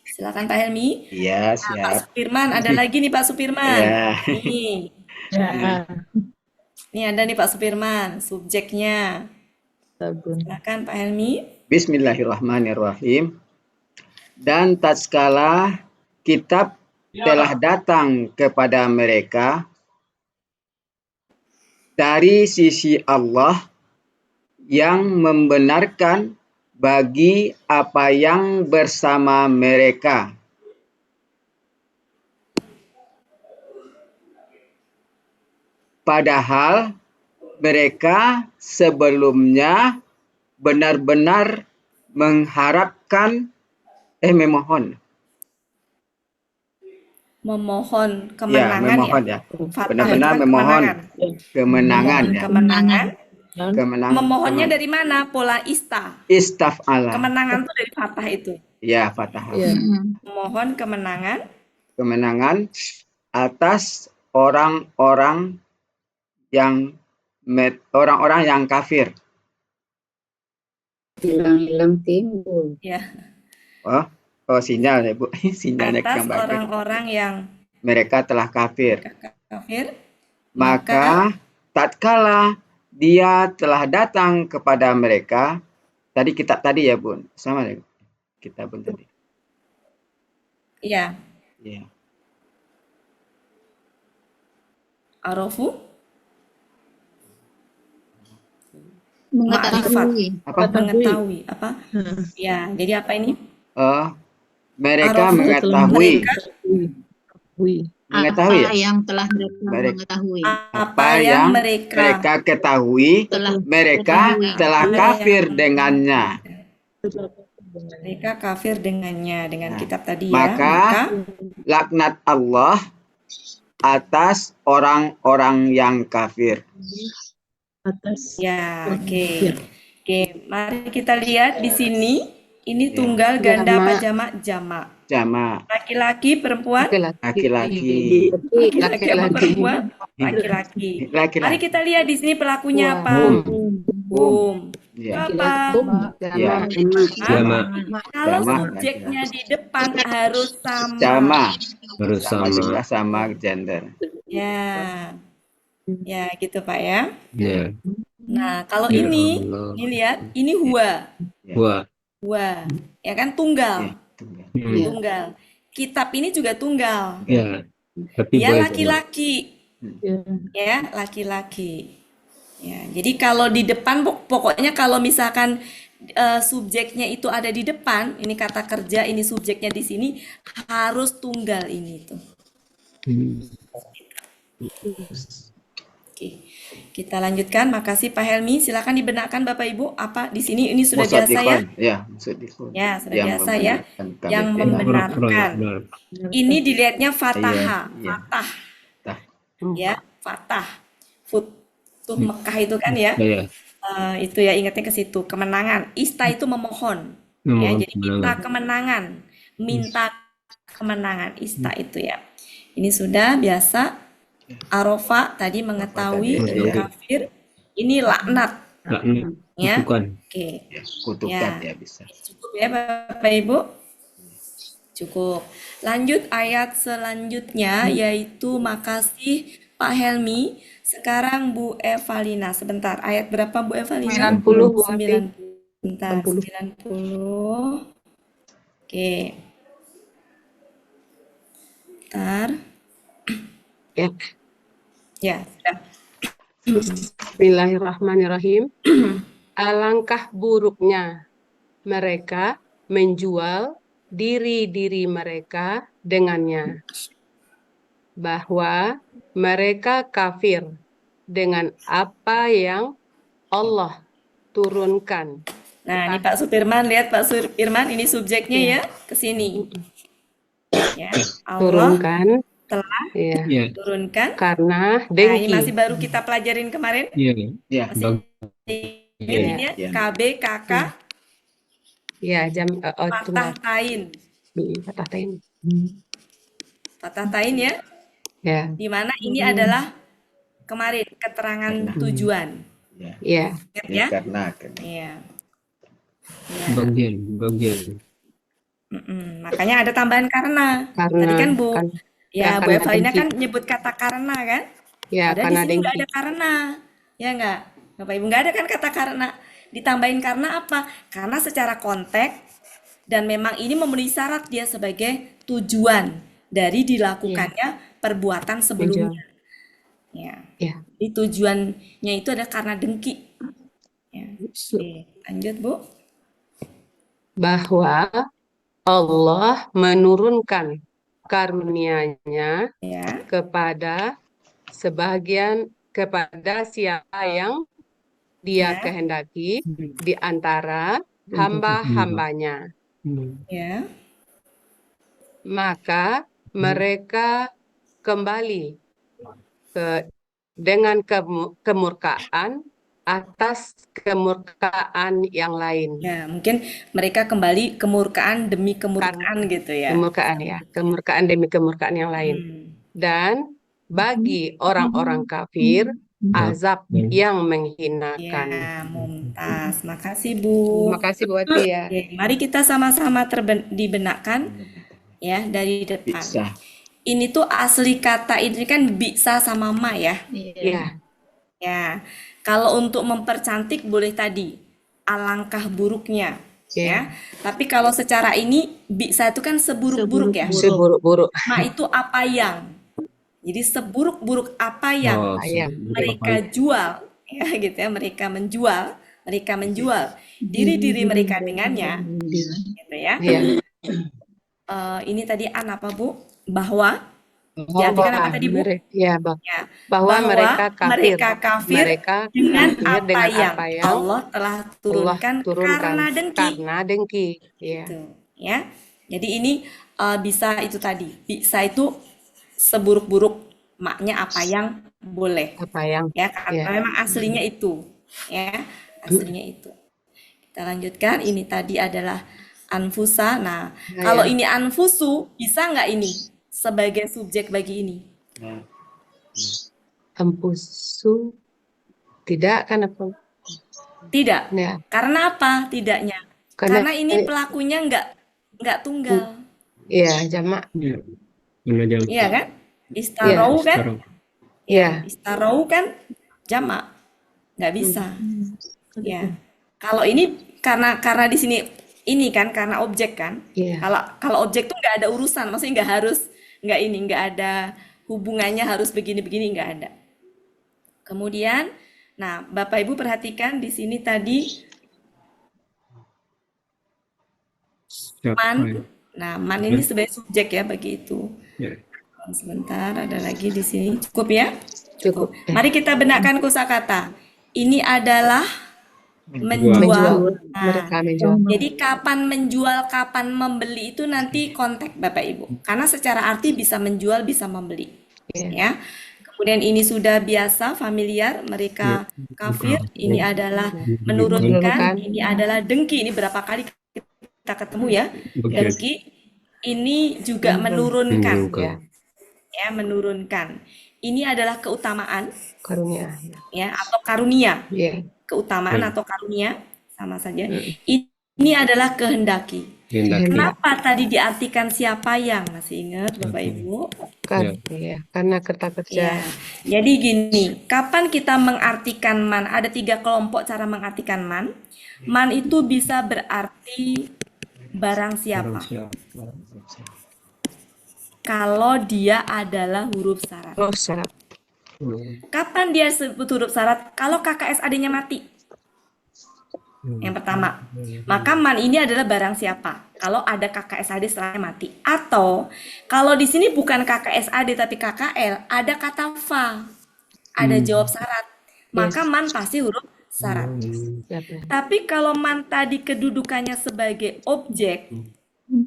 Silakan Pak Helmi. Iya, Pak siap. Supirman, ada lagi nih Pak Supirman. Ya. Nih. Ini ada nih Pak Supirman, subjeknya. Silakan Pak Helmi. Bismillahirrahmanirrahim. Dan tatkala kitab telah datang kepada mereka dari sisi Allah yang membenarkan bagi apa yang bersama mereka. Padahal mereka sebelumnya benar-benar mengharapkan memohon. Memohon Ya, kemenangan memohon ya. Fatah Benar-benar itu kan memohon kemenangan. kemenangan ya. Kemenangan. Kemenangan. Memohonnya dari mana? Pola Istaf'ala. kemenangan itu dari fatah itu. Ya, fathah. Memohon kemenangan Kemenangan atas orang-orang yang kafir. Hilang-hilang timbul. ya, Oh, sinyal ya Bu. Sinyalnya atas yang bagus. orang-orang yang Mereka telah kafir. kafir. Maka tatkala dia telah datang kepada mereka, tadi kitab tadi ya Bun, sama ya kitab Bun tadi. Ya, Ya. Arofu Mengetahui. mengetahui apa? Ya, jadi apa ini? Mereka Arofu, mengetahui. Mengetahui Apa ya? yang telah mereka Mereka- mengetahui. Apa yang mereka ketahui, Telah mereka ketahui. telah kafir dengannya. mereka kafir dengannya dengan Nah, kitab tadi ya. maka laknat Allah atas orang-orang yang kafir. Ya, oke. Oke, mari kita lihat di sini. Ini Ya. tunggal, ganda, apa Jamak. jamak? Jamak. Jamak, Laki-laki, perempuan? laki-laki, Laki-laki apa perempuan? Laki-laki. Mari laki-laki. kita lihat di sini pelakunya apa? Hum. Ya. Apa? Ya. Jamak. Kalau Jamak, subjeknya di depan harus sama. Sama, Harus sama sama. jumlah, sama gender. Ya. Ya, gitu Pak ya. Ya. Nah, kalau Ya ini Allah. lihat, ini huwa. Wah. Huwa. Ya kan tunggal. Tunggal. Ya. Tunggal. Kitab ini juga tunggal. Ya. Tapi Dia boleh jamak. laki-laki. Ya. Ya, laki-laki. Ya, jadi kalau di depan pokoknya kalau misalkan subjeknya itu ada di depan, ini kata kerja, ini subjeknya di sini harus tunggal ini tuh. Oke, kita lanjutkan. Makasih Pak Helmi. Silakan dibenarkan Bapak Ibu. Apa di sini ini sudah biasa ya? Ya, musaddiqun. Ya, sudah Yang biasa ya. membenarkan Yang KBP. membenarkan. Benar. Ini dilihatnya fatahah, Iya. fatah, Tah. ya, fatah. Futuh Mekah itu kan ya. Ya. Itu ya ingatnya ke situ. Kemenangan. Ista itu memohon. Ya, Memohon jadi minta kemenangan. Minta kemenangan. Ista itu ya. Ini sudah biasa. Arafah tadi mengetahui Arafah tadi, itu ya. kafir. Ini laknat. Laknat. Ya. Kutukan. Oke. Ya, kutukan Ya. ya bisa. Cukup ya Bapak Ibu? Cukup. Lanjut ayat selanjutnya yaitu makasih Pak Helmi. Sekarang Bu Evalina. Sebentar. Ayat berapa Bu Evalina? 90, Bu Ati. 90. Bentar. 90. 90. Oke. Bentar. Ya. Ya, sudah. Bismillahirrahmanirrahim. Alangkah buruknya mereka menjual diri-diri mereka dengannya, bahwa mereka kafir dengan apa yang Allah turunkan. Nah, ini Pak Supirman, lihat Pak Supirman, ini subjeknya ya, ke sini. Ya, Allah Turunkan, telah ya, Ya. turunkan. karena Nah, ini dengki. masih baru kita pelajarin kemarin. Ya. Ya. Masih ingat ini ya, Ya. KB, KK, Ya, Fatah tunggal. Tain. Patah tain. Fatah Tain ya, Ya, di mana ini adalah kemarin keterangan tujuan. Ya. ya, Ingat Ya, ya? karena Iya. Ya. Bagian. Makanya ada tambahan karena. karena Tadi kan Bu, ya, Bu karena Evalina dengki. kan nyebut kata karena kan? Ya, Padahal di karena sini nggak dengki. ada karena, ya nggak, Bapak Ibu nggak ada kan kata karena. Ditambahin karena apa? Karena secara konteks dan memang ini memenuhi syarat dia sebagai tujuan dari dilakukannya perbuatan sebelumnya. Ya. Ya. Jadi tujuannya itu ada karena dengki. Ya. Oke, lanjut Bu. Bahwa Allah menurunkan karunia-Nya Ya. kepada siapa yang Dia Ya. kehendaki di antara hamba-hambanya. Ya. Maka mereka kembali dengan kemurkaan atas kemurkaan yang lain. Ya, mungkin mereka kembali kemurkaan demi kemurkaan gitu ya. Kemurkaan ya, kemurkaan demi kemurkaan yang lain. Dan bagi orang-orang kafir, azab yang menghinakan. Ya, mumtaz. Makasih Bu. Terima kasih Bu Ati ya. Oke, mari kita sama-sama dibenarkan ya dari depan. bisa. Ini tuh asli kata ini kan bisa sama ma ya. Ya, Ya. Kalau untuk mempercantik boleh tadi alangkah buruknya ya. Tapi kalau secara ini bisa itu kan seburuk-buruk ya. seburuk-buruk. Ma itu apa yang. Jadi seburuk-buruk apa yang mereka jual ya gitu ya, mereka menjual diri-diri mereka dengannya gitu ya. Ini tadi apa Bu? Bahwa diartikan apa tadi Bu? Bahwa mereka kafir dengan dengan apa yang Allah telah turunkan karena dengki. Ya. Gitu, ya. Jadi ini bisa itu tadi. Bisa itu seburuk-buruk, maknya apa yang boleh. Apa yang Ya, karena memang aslinya itu. Ya, aslinya itu. Kita lanjutkan. Ini tadi adalah anfusa. Nah, kalau ini anfusu, bisa nggak ini sebagai subjek bagi ini? Anfusu tidak kan apa? Tidak. Ya. Karena apa? Tidaknya. Karena ini pelakunya nggak tunggal. Iya, jamak. Iya kan? Istarau kan? Ya, Istarau kan jamak, nggak bisa. Ya, kalau ini karena di sini ini kan karena objek kan. ya. Kalau objek tuh nggak ada urusan, maksudnya nggak ada hubungannya harus begini-begini nggak ada. Kemudian, nah Bapak Ibu perhatikan di sini tadi man. Nah, man ini sebagai subjek ya bagi itu. Ya. Sebentar, ada lagi di sini. Cukup ya? Cukup. Mari kita benarkan kosakata. Ini adalah Menjual. menjual. Nah, Mereka menjual. jadi kapan menjual, kapan membeli itu nanti konteks Bapak Ibu. Karena secara arti bisa menjual, bisa membeli. Ya. Ya. Kemudian ini sudah biasa, familiar, mereka kafir. Ini adalah menurunkan, ini adalah dengki. Ini berapa kali kita ketemu ya. Dengki. Ini juga menurunkan. Ya. Ya, menurunkan. Ini adalah keutamaan Karunia. ya atau karunia. Ya. Keutamaan atau karunia sama saja. Ini adalah kehendaki. Kehendaki. Kenapa tadi diartikan siapa yang? Masih ingat Bapak Ibu? Kan, ya. Karena kata kerja. Ya. Jadi gini, kapan kita mengartikan man? Ada 3 kelompok cara mengartikan man. Man itu bisa berarti barang siapa. Kalau dia adalah huruf syarat. Oh, syarat. Kapan dia sebut huruf syarat? Kalau KKSAD-nya mati. Yang pertama. Maka man ini adalah barang siapa. Kalau ada KKSAD setelahnya mati. Atau kalau di sini bukan KKSAD tapi KKL, ada kata fa. Ada jawab syarat. Maka man pasti huruf syarat. Siapa? Tapi kalau man tadi kedudukannya sebagai objek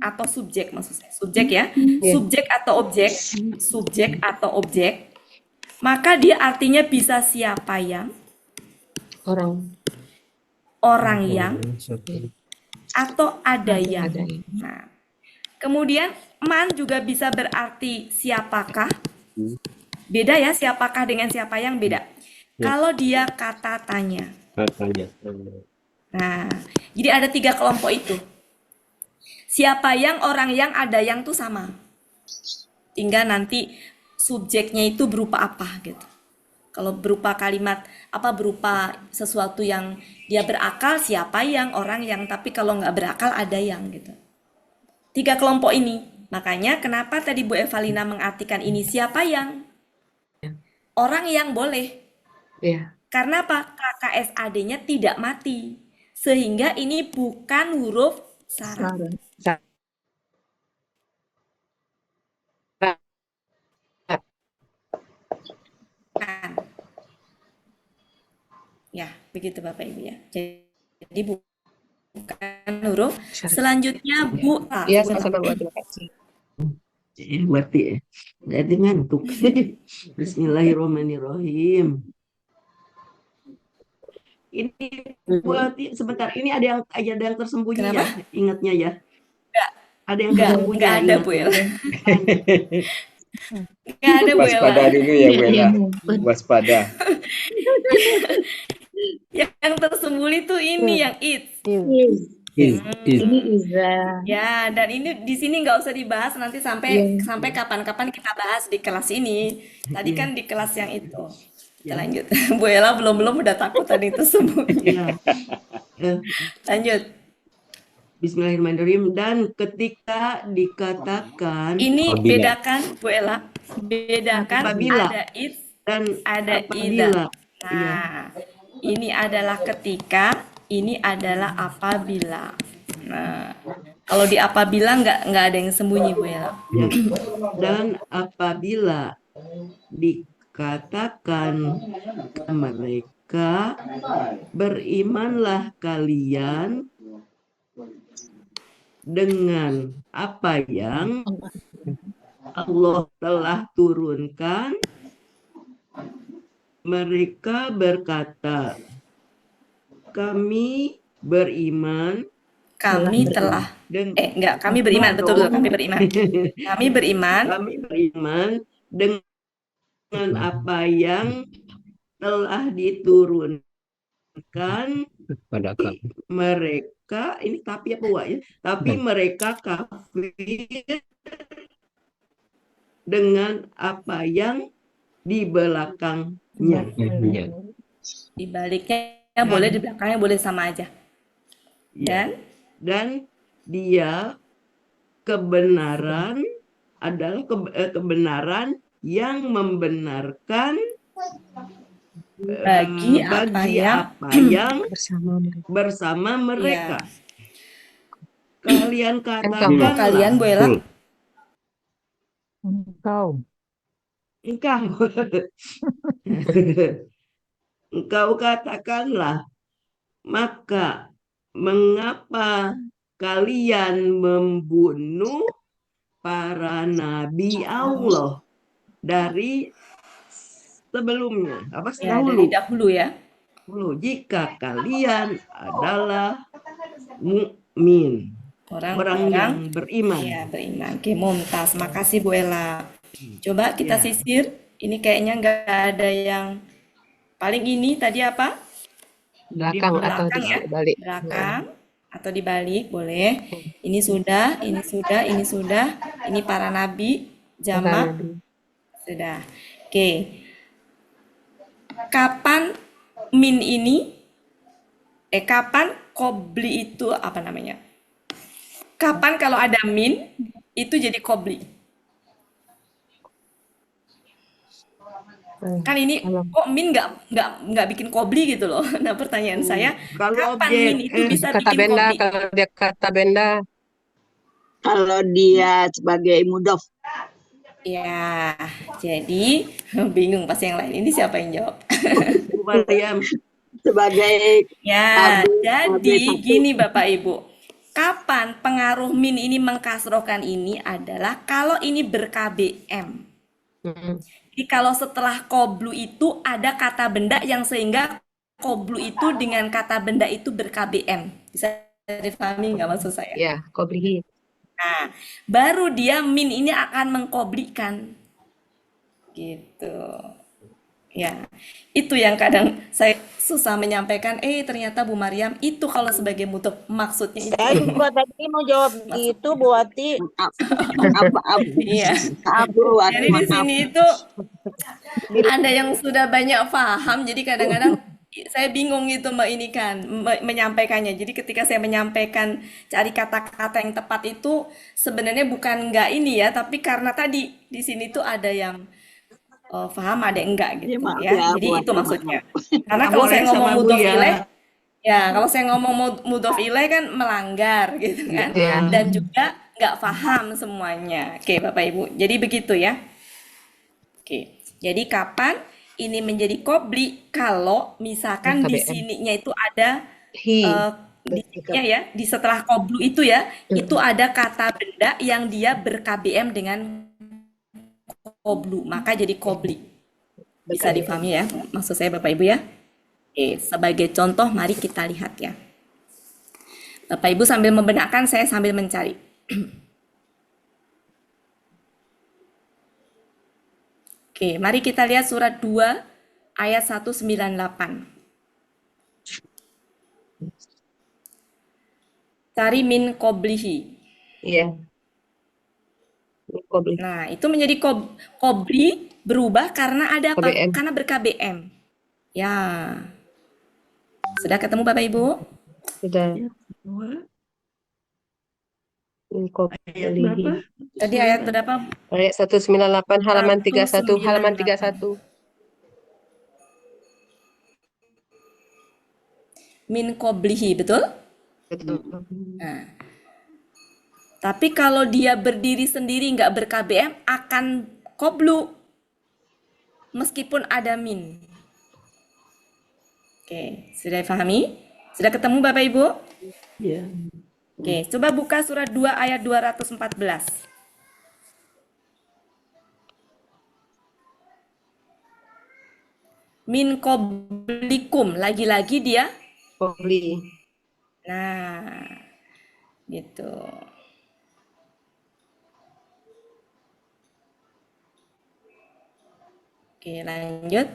atau subjek, maksud saya subjek ya, subjek atau objek, maka dia artinya bisa siapa yang, orang yang, atau ada yang. Ada yang. Nah, kemudian man juga bisa berarti siapakah, beda ya, siapakah dengan siapa yang beda. Kalau dia kata tanya. Katanya. Nah, jadi ada 3 kelompok itu. Siapa yang, orang yang, ada yang tuh sama. Tinggal nanti subjeknya itu berupa apa gitu. Kalau berupa kalimat, berupa sesuatu yang dia berakal, siapa yang, orang yang. Tapi kalau nggak berakal, ada yang gitu. 3 kelompok ini. Makanya kenapa tadi Bu Evalina mengartikan ini siapa yang? Orang yang boleh. Ya. Karena apa? KKSAD-nya tidak mati. Sehingga ini bukan huruf syarat. Ya, begitu Bapak Ibu ya. Jadi bukan huruf. Selanjutnya Bu A. Ya, sama-sama buat terima kasih. Berarti ya. Jadi ngantuk. Bismillahirrahmanirrahim. Ini berarti sebentar. Ini ada yang tersembunyi. Kenapa? Ya, ingatnya ya. Enggak. Ada yang tersembunyi. Enggak ada Bu Ella. Enggak ada Bu Ella. Waspada dulu ya Bu Ella. Waspada. Yang tersembunyi tuh ini yang it's. Ini Iza. Ya, dan ini di sini nggak usah dibahas nanti sampai kapan-kapan kita bahas di kelas ini. Tadi kan di kelas yang itu. Kita lanjut. Bu Ella belum udah takut tadi tersembunyi. Lanjut. Bismillahirrahmanirrahim. Dan ketika dikatakan Ini bedakan Bu Ella. Bedakan apabila ada it's dan ada apabila. ida. Nah, ini adalah ketika, ini adalah apabila. Nah, kalau di apabila nggak ada yang sembunyi Bu Ella. Ya. Dan apabila dikatakan ke mereka, berimanlah kalian dengan apa yang Allah telah turunkan. Mereka berkata, kami beriman. Kami telah kami beriman, betul, kami beriman. Kami beriman. Kami beriman dengan apa yang telah diturunkan Pada kami. mereka. Ini tapi apa Wak ya? Tapi mereka kafir dengan apa yang di belakangnya. Ya. Di baliknya boleh, di belakangnya boleh, sama aja. Ya. Dan Dan dia kebenaran adalah kebenaran yang membenarkan bagi apa yang bersama ya, mereka. Kalian kalian katakanlah, Bu Ella, engkau engkau katakanlah, maka mengapa kalian membunuh para nabi Allah dari sebelumnya, ya, dari dahulu ya. Jika kalian adalah mukmin, orang yang beriman. Ya, beriman. Oke, mumtaz. Makasih Bu Ella. Coba kita sisir. Ini kayaknya nggak ada yang paling ini tadi apa? Belakang atau ya, dibalik. belakang atau dibalik boleh. Ini sudah, ini sudah, ini sudah. Ini para nabi, jamak sudah. Oke. Kapan min ini? Kapan kobli itu apa namanya? Kapan kalau ada min itu jadi kobli? Kan ini kok min nggak bikin kobli gitu loh. Nah pertanyaan saya, kapan min itu bisa kata bikin benda, kobli? kalau dia kata benda, Kalau dia sebagai mudof. Ya, jadi bingung pasti yang lain. Ini siapa yang jawab? Bu Maryam. Sebagai Ya, abu jadi satu. gini Bapak Ibu. Kapan pengaruh min ini mengkasrohkan ini adalah kalau ini ber-KBM. Jadi kalau setelah koblu itu ada kata benda yang sehingga koblu itu dengan kata benda itu ber-KBM. Bisa dipahami nggak maksud saya? ya, koblihi. Nah, baru dia min ini akan mengkoblikan. Gitu. Ya, itu yang kadang saya susah menyampaikan. Ternyata Bu Maryam itu kalau sebagai mudhof maksudnya itu. Saya juga tadi mau jawab gitu, Bu Wati. Iya. Bu Wati, Jadi di sini itu ada yang sudah banyak paham. Jadi kadang-kadang saya bingung gitu Mbak ini kan menyampaikannya. Jadi ketika saya menyampaikan cari kata-kata yang tepat itu sebenarnya bukan enggak ini ya, tapi karena tadi di sini tuh ada yang paham ada yang enggak gitu ya. Jadi itu maksudnya. Karena kalau saya ngomong mudhof ilaih, ya kalau saya ngomong mudhof ilaih kan melanggar gitu kan. Dan juga nggak paham semuanya. Oke, Bapak Ibu. Jadi begitu ya. Oke. Jadi kapan ini menjadi kobli kalau misalkan di sininya itu ada di sininya ya, di setelah koblu itu ya, itu ada kata benda yang dia ber-KBM dengan koblu, maka jadi kobli. Bisa dipahami ya maksud saya Bapak Ibu ya? Oke, sebagai contoh mari kita lihat ya. Bapak Ibu sambil membenarkan, saya sambil mencari. Oke, mari kita lihat surat 2 ayat 198. Cari min koblihi. Iya. Nah, itu menjadi kobli berubah karena ada apa? KBM. Karena ber-KBM. Ya. Sudah ketemu Bapak Ibu? Sudah. Ayat berapa? Tadi ayat berapa? Ayat 198 halaman 31, halaman 31. Min koblihi, betul? Betul. Nah, tapi kalau dia berdiri sendiri nggak ber-KBM akan koblu meskipun ada min. Oke, sudah dipahami? Sudah ketemu Bapak Ibu? Iya. Oke, coba buka surat 2 ayat 214. Min koblikum, lagi-lagi dia Kobli. nah, gitu. Oke, lanjut.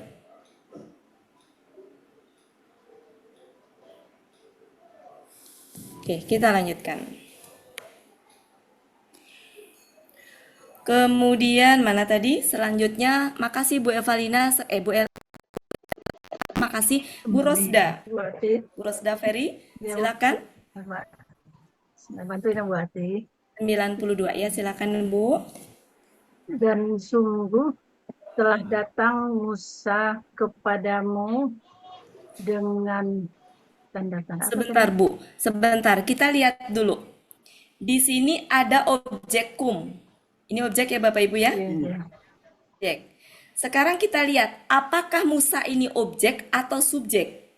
Oke, kita lanjutkan. Kemudian mana tadi? Selanjutnya, makasih Bu Evalina, makasih Bu Rosda. Bu Ati, Bu Rosda Ferry, ya, silakan. bantuin Bu Ati. 92 ya, silakan Bu. Dan sungguh telah datang Musa kepadamu dengan tanda-tanda. Sebentar Bu, sebentar. Kita lihat dulu. Di sini ada objek kum. Ini objek ya Bapak Ibu ya? Objek. Sekarang kita lihat, apakah Musa ini objek atau subjek?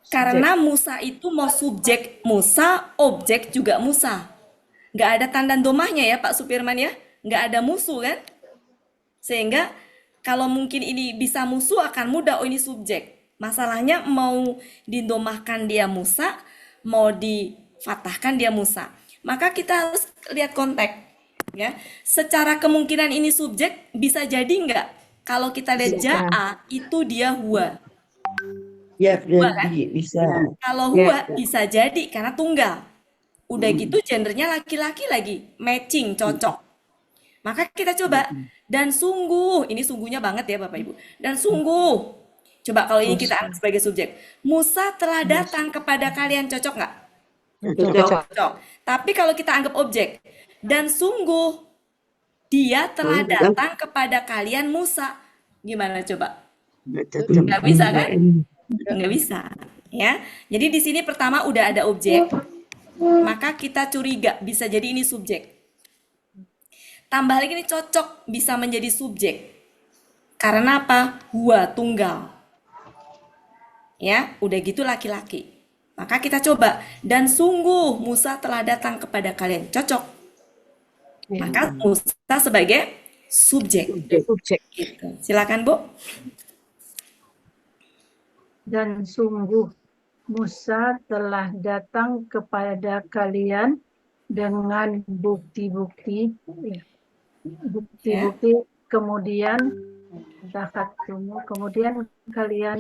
Karena Musa itu mau subjek Musa, objek juga Musa. Nggak ada tanda domahnya ya Pak Supirman ya? Nggak ada musuh kan? Sehingga kalau mungkin ini bisa musuh akan mudah, oh ini subjek. Masalahnya mau didomahkan dia Musa, mau difatahkan dia Musa. Maka kita harus lihat konteks. Ya, secara kemungkinan ini subjek bisa jadi nggak? Kalau kita lihat ja'a itu dia huwa. Ya, Huwa kan? bisa. Kalau huwa bisa jadi karena tunggal. Udah gitu gendernya laki-laki lagi, matching, cocok. Maka kita coba dan sungguh, ini sungguhnya banget ya Bapak Ibu. Dan sungguh, coba kalau ini kita anggap sebagai subjek. Musa telah datang kepada kalian, cocok nggak? Cocok. Tapi kalau kita anggap objek, dan sungguh dia telah datang kepada kalian Musa. Gimana coba? Nggak bisa kan? Nggak bisa. Ya. Jadi di sini pertama udah ada objek, maka kita curiga bisa jadi ini subjek. Tambah lagi ini cocok bisa menjadi subjek. Karena apa? Huwa tunggal. Ya, udah gitu laki-laki. Maka kita coba dan sungguh Musa telah datang kepada kalian. Cocok. Maka Musa sebagai subjek. Gitu. Silakan Bu. Dan sungguh Musa telah datang kepada kalian dengan bukti-bukti, kemudian kalian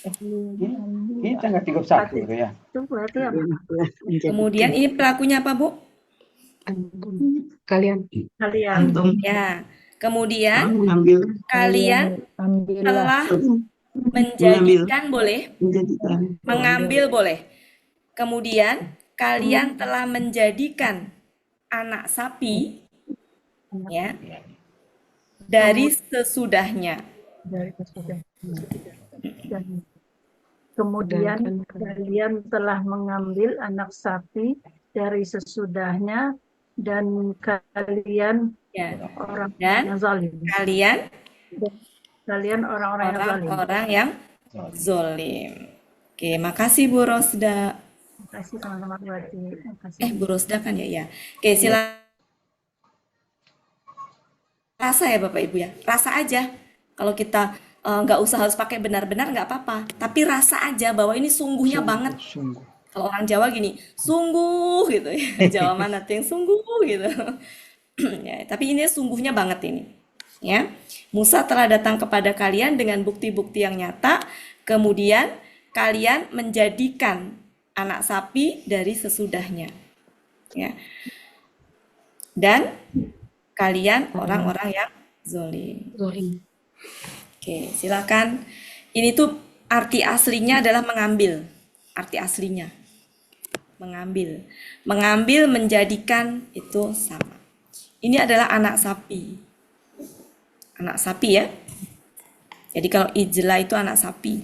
Ini tanggal 31 itu ya. itu berarti apa? Kemudian ini pelakunya apa Bu? Kalian. Ya. Kemudian kalian telah menjadikan boleh, mengambil boleh. Kemudian kalian telah menjadikan anak sapi ya dari sesudahnya. Dan kemudian kalian telah mengambil anak sapi dari sesudahnya dan kalian orang yang zalim. Kalian orang-orang yang zalim. Oke, makasih Bu Rosda. Makasih teman-teman Bu Ati. Makasih. Bu Rosda kan ya. Oke, silakan. Rasa ya Bapak Ibu ya. Rasa aja. Kalau kita nggak usah harus pakai benar-benar nggak apa-apa. Tapi rasa aja bahwa ini sungguhnya banget. Kalau orang Jawa gini, sungguh gitu ya. Jawa mana tuh yang sungguh gitu. Ya, tapi ini sungguhnya banget ini. Ya. Musa telah datang kepada kalian dengan bukti-bukti yang nyata. Kemudian kalian menjadikan anak sapi dari sesudahnya. Ya. Dan kalian orang-orang yang zalim. Oke, silakan. Ini tuh arti aslinya adalah mengambil. Arti aslinya. Mengambil. Mengambil, menjadikan itu sama. Ini adalah anak sapi. Anak sapi ya. Jadi kalau ijla itu anak sapi.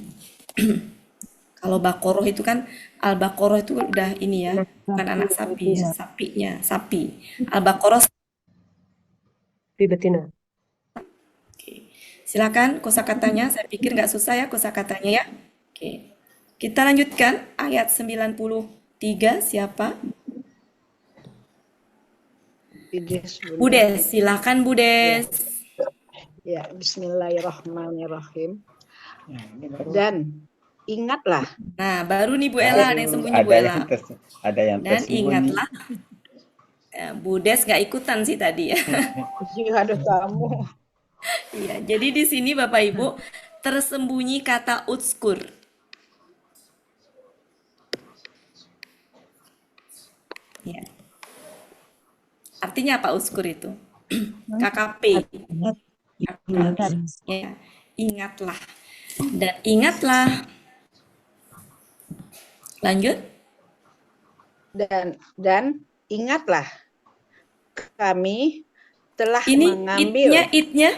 Kalau bakoroh itu kan al-bakoroh itu udah ini ya, bukan anak sapi, sapinya, sapi. Al-bakoroh betina. Oke. Silakan kosakatanya, saya pikir nggak susah ya kosakatanya ya. Oke. Kita lanjutkan ayat 93, siapa? Budes, silakan Budes. Ya, bismillahirrahmanirrahim. Dan ingatlah. Nah, baru nih Bu Ella, ada yang sembunyi Bu Ella. Ada yang Dan tersembunyi. ingatlah, Budes nggak ikutan sih tadi ya. Ada tamu. Iya, jadi di sini Bapak Ibu tersembunyi kata utskur. Ya. Artinya apa uskur itu? KKP. Ya, ingatlah. Dan ingatlah. Lanjut. Dan ingatlah kami telah Ini mengambil itnya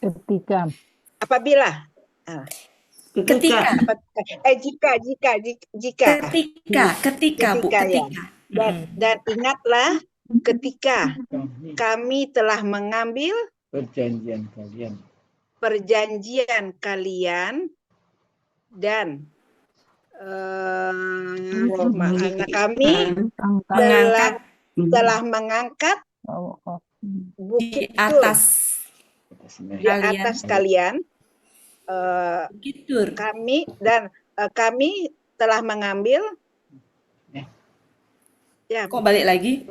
Ketika. apabila ketika. Ketika Bu, ya. ketika. Dan ingatlah ketika kami telah mengambil perjanjian kalian dan kami telah mengangkat Di bukit atas di atas kalian Bukit Tur. kami telah mengambil ya Kok balik lagi?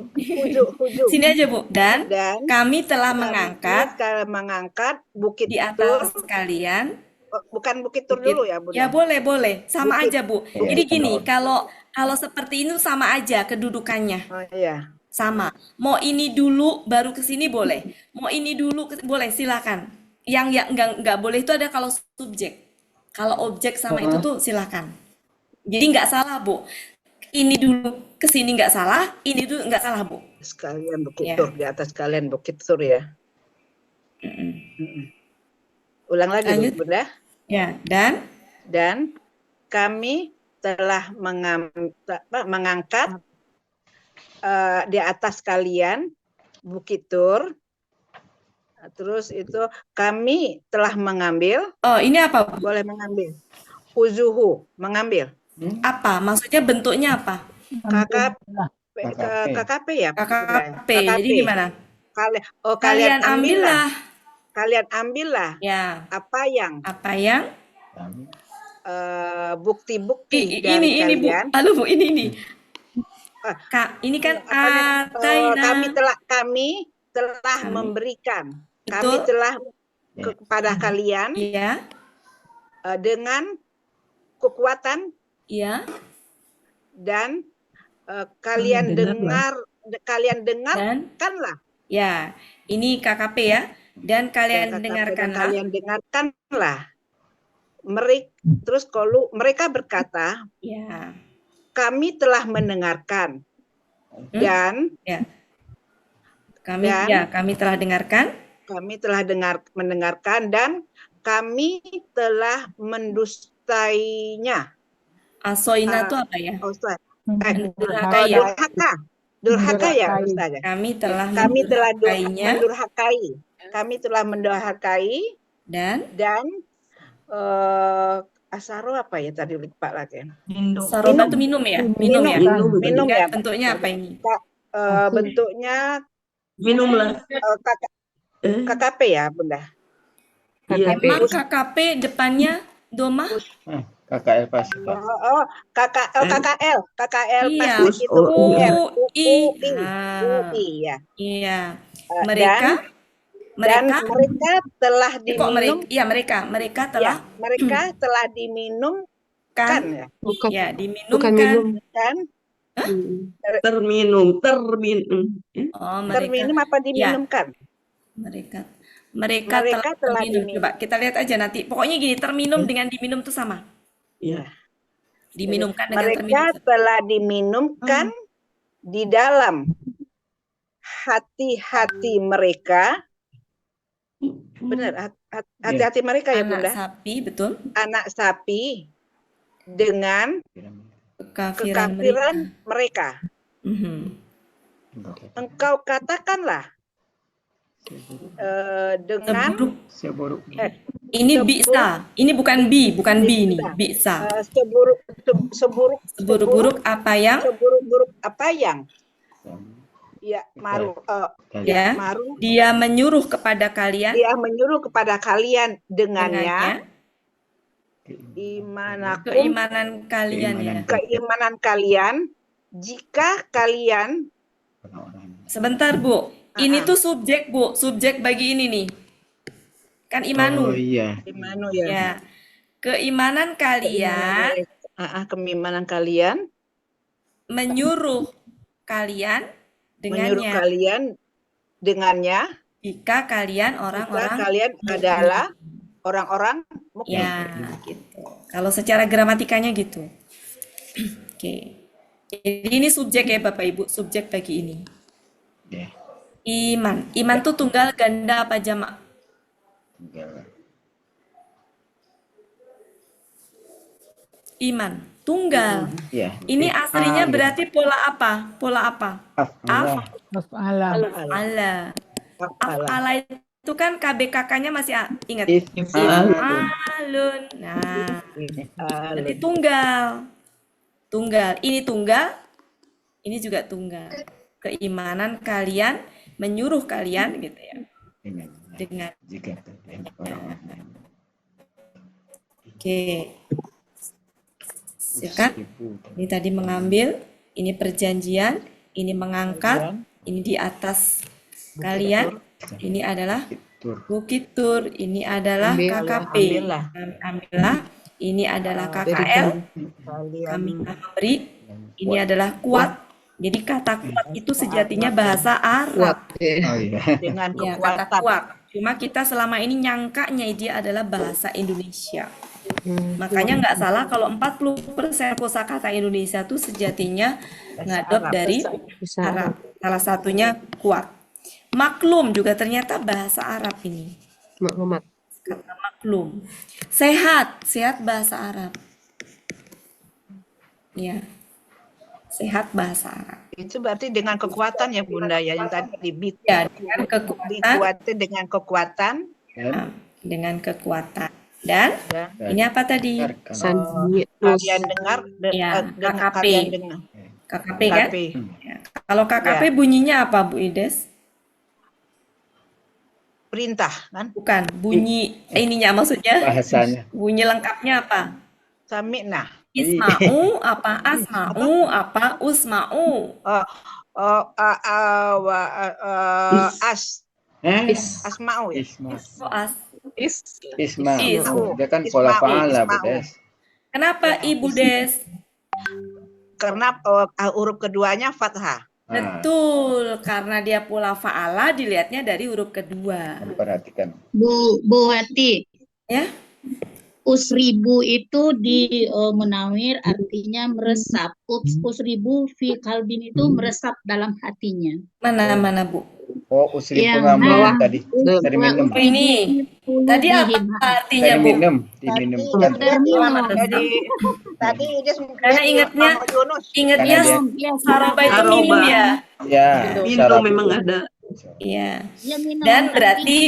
hujung Sini aja Bu. Dan kami telah mengangkat bukit di atas Tur. kalian. Bukan Bukit Tur dulu ya, Bunda? Ya boleh. Sama Bukit. aja Bu. Jadi gini, kalau seperti ini sama aja kedudukannya. Oh iya. Sama. Mau ini dulu baru ke sini boleh. Mau ini dulu boleh, silakan. Yang nggak boleh itu ada kalau subjek. Kalau objek sama itu tuh silakan. Jadi nggak salah Bu. Ini dulu ke sini nggak salah, ini dulu nggak salah Bu. Sekalian Bukit Tur di atas kalian Bukit Tur ya. Ulang lagi Lanjut. Bunda. Ya, Dan kami telah mengangkat di atas kalian Bukit Tur. Terus itu kami telah mengambil. Oh, ini apa Bu? Boleh mengambil. Uzuhu, mengambil. Apa? Maksudnya bentuknya apa? KKP ya. KKP. Jadi gimana? Kalian ambillah Ya. apa yang bukti-bukti dari ini Bu. kalian. Halo Bu, ini. Kak, ini kan kami telah memberikan. Kami Betul. telah kepada kalian dengan kekuatan dan kalian dengarkanlah. Ya, ini KKP ya. Dan kalian dengarkanlah. Terus kalau mereka berkata, kami telah mendengarkan dan kami telah dengarkan. Kami telah mendengarkan dan kami telah mendustainya. Asoina itu apa ya? Durhaka ya Ustazah. Kami telah mendurhakai. Kami telah mendurhakai dan asaro apa ya tadi lupa lagi. Saroba itu minum ya? Minum ya? Bentuknya apa ini? Bentuknya minumlah. KKP ya Bunda. Emang KKP depannya Doma? KKL pas. KKL Iya. pas itu UI ya. Iya. Mereka telah diminum. Mereka telah diminumkan ya. Ya, diminumkan. Terminum. Oh, Terminum apa diminumkan? Mereka telah diminum. Coba kita lihat aja nanti. Pokoknya gini, terminum dengan diminum itu sama. Ya. Diminumkan dengan terminum. Mereka telah diminumkan di dalam hati-hati mereka. Benar, hati-hati mereka ya Bunda. Anak sapi, betul. Anak sapi dengan kekafiran mereka. Engkau katakanlah dengan ini bisa, ini bukan bi ini bisa. Seburuk-buruk apa yang ya maru dia menyuruh kepada kalian dengannya keimanan kalian jika kalian sebentar Bu, ini tuh subjek Bu, subjek bagi ini nih kan imanu. Oh iya. Imanu ya. Keimanan kalian menyuruh kalian dengannya. dengannya jika kalian jika orang-orang kalian adalah orang-orang mukmin. ya gitu. Kalau secara gramatikanya gitu. Oke. Jadi ini subjek ya Bapak Ibu, subjek bagi ini. Ya, Iman. Iman tuh tunggal, ganda apa jamak? tunggal. Iman. Tunggal. Ya. Ini aslinya gitu. berarti pola apa? Pola apa? Af'alah. Af'ala. Af'ala itu kan KBKK-nya masih ingat? If'alun. If'alun. Nah, berarti tunggal. Tunggal. Ini tunggal. Ini juga tunggal. Keimanan kalian menyuruh kalian gitu ya. Dengan Jika kalian orang-orang oke. Silakan. Ini tadi mengambil, ini perjanjian, ini mengangkat, ini di atas kalian, ini adalah Bukit Tur, ini adalah KKP. Ambillah. Ini adalah KKL, kami memberi. Ini adalah kuat. Jadi kata kuat itu sejatinya bahasa Arab. Oh iya. Dengan Ya, kata kekuatan. kuat. Cuma kita selama ini nyangkanya dia adalah bahasa Indonesia. Makanya nggak salah kalau 40% kosakata Indonesia itu sejatinya ngadop dari Arab. Salah satunya kuat. Maklum juga ternyata bahasa Arab ini. Maklumat. Kata maklum. Sehat, sehat bahasa Arab. Ya. Sehat bahasa Arab. Itu berarti dengan kekuatan ya Bunda ya, yang tadi Ya, dengan kekuatan. dikuatin dengan kekuatan. Dengan kekuatan. Dan ini apa tadi? Kalian dengar, Ya, KKP. kalian dengar. KKP kan? KKP. Ya. Kalau KKP bunyinya apa Bu Ides? Perintah kan? Bukan, bunyi ininya maksudnya. Bahasanya. Bunyi lengkapnya apa? Sami'na. Isma'u apa asma'u apa usma'u? Asma'u ya. Oh, Isma'u. Dia kan pola fa'ala, Bu Des. Kenapa Ibu Des? Karena huruf keduanya fathah. Betul, karena dia pola fa'ala dilihatnya dari huruf kedua. Perhatikan. Bu Wati. Ya. Usribu itu di Munawir artinya meresap. Usribu fi kalbin itu meresap dalam hatinya. Mana Bu? Oh, usri Yang pengamal tadi. Dari minum. Oh, ini. Tadi apa artinya Dari Bu? minum. Diminum. Tadi dia Karena ingatnya saroba itu minum ya. Ya, Minum memang ada. Iya. Dan berarti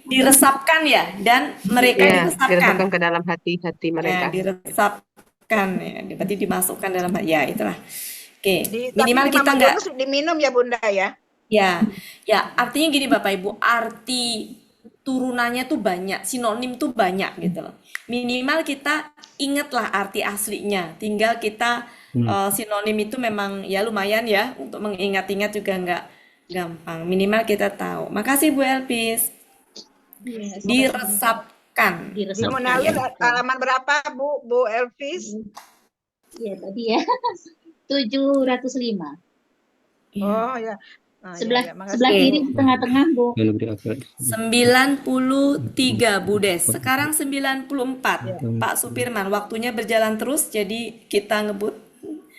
diresapkan ya, dan mereka Ya, diresapkan. diresapkan ke dalam hati-hati mereka. Ya, diresapkan ya, berarti dimasukkan dalam ya itulah. Oke, minimal kita nggak diminum ya Bunda ya. ya, artinya gini Bapak Ibu, arti turunannya tuh banyak, sinonim tuh banyak gitu loh. Minimal kita ingatlah arti aslinya, tinggal kita sinonim itu memang ya lumayan ya untuk mengingat-ingat juga nggak gampang. Minimal kita tahu. Makasih Bu Elpis. Diresapkan. Di Munawir halaman berapa Bu Elvis? Iya tadi ya. 705. Oh ya. Sebelah kiri tengah-tengah Bu. 93 Bu Des. Sekarang 94. Pak Supirman, waktunya berjalan terus jadi kita ngebut.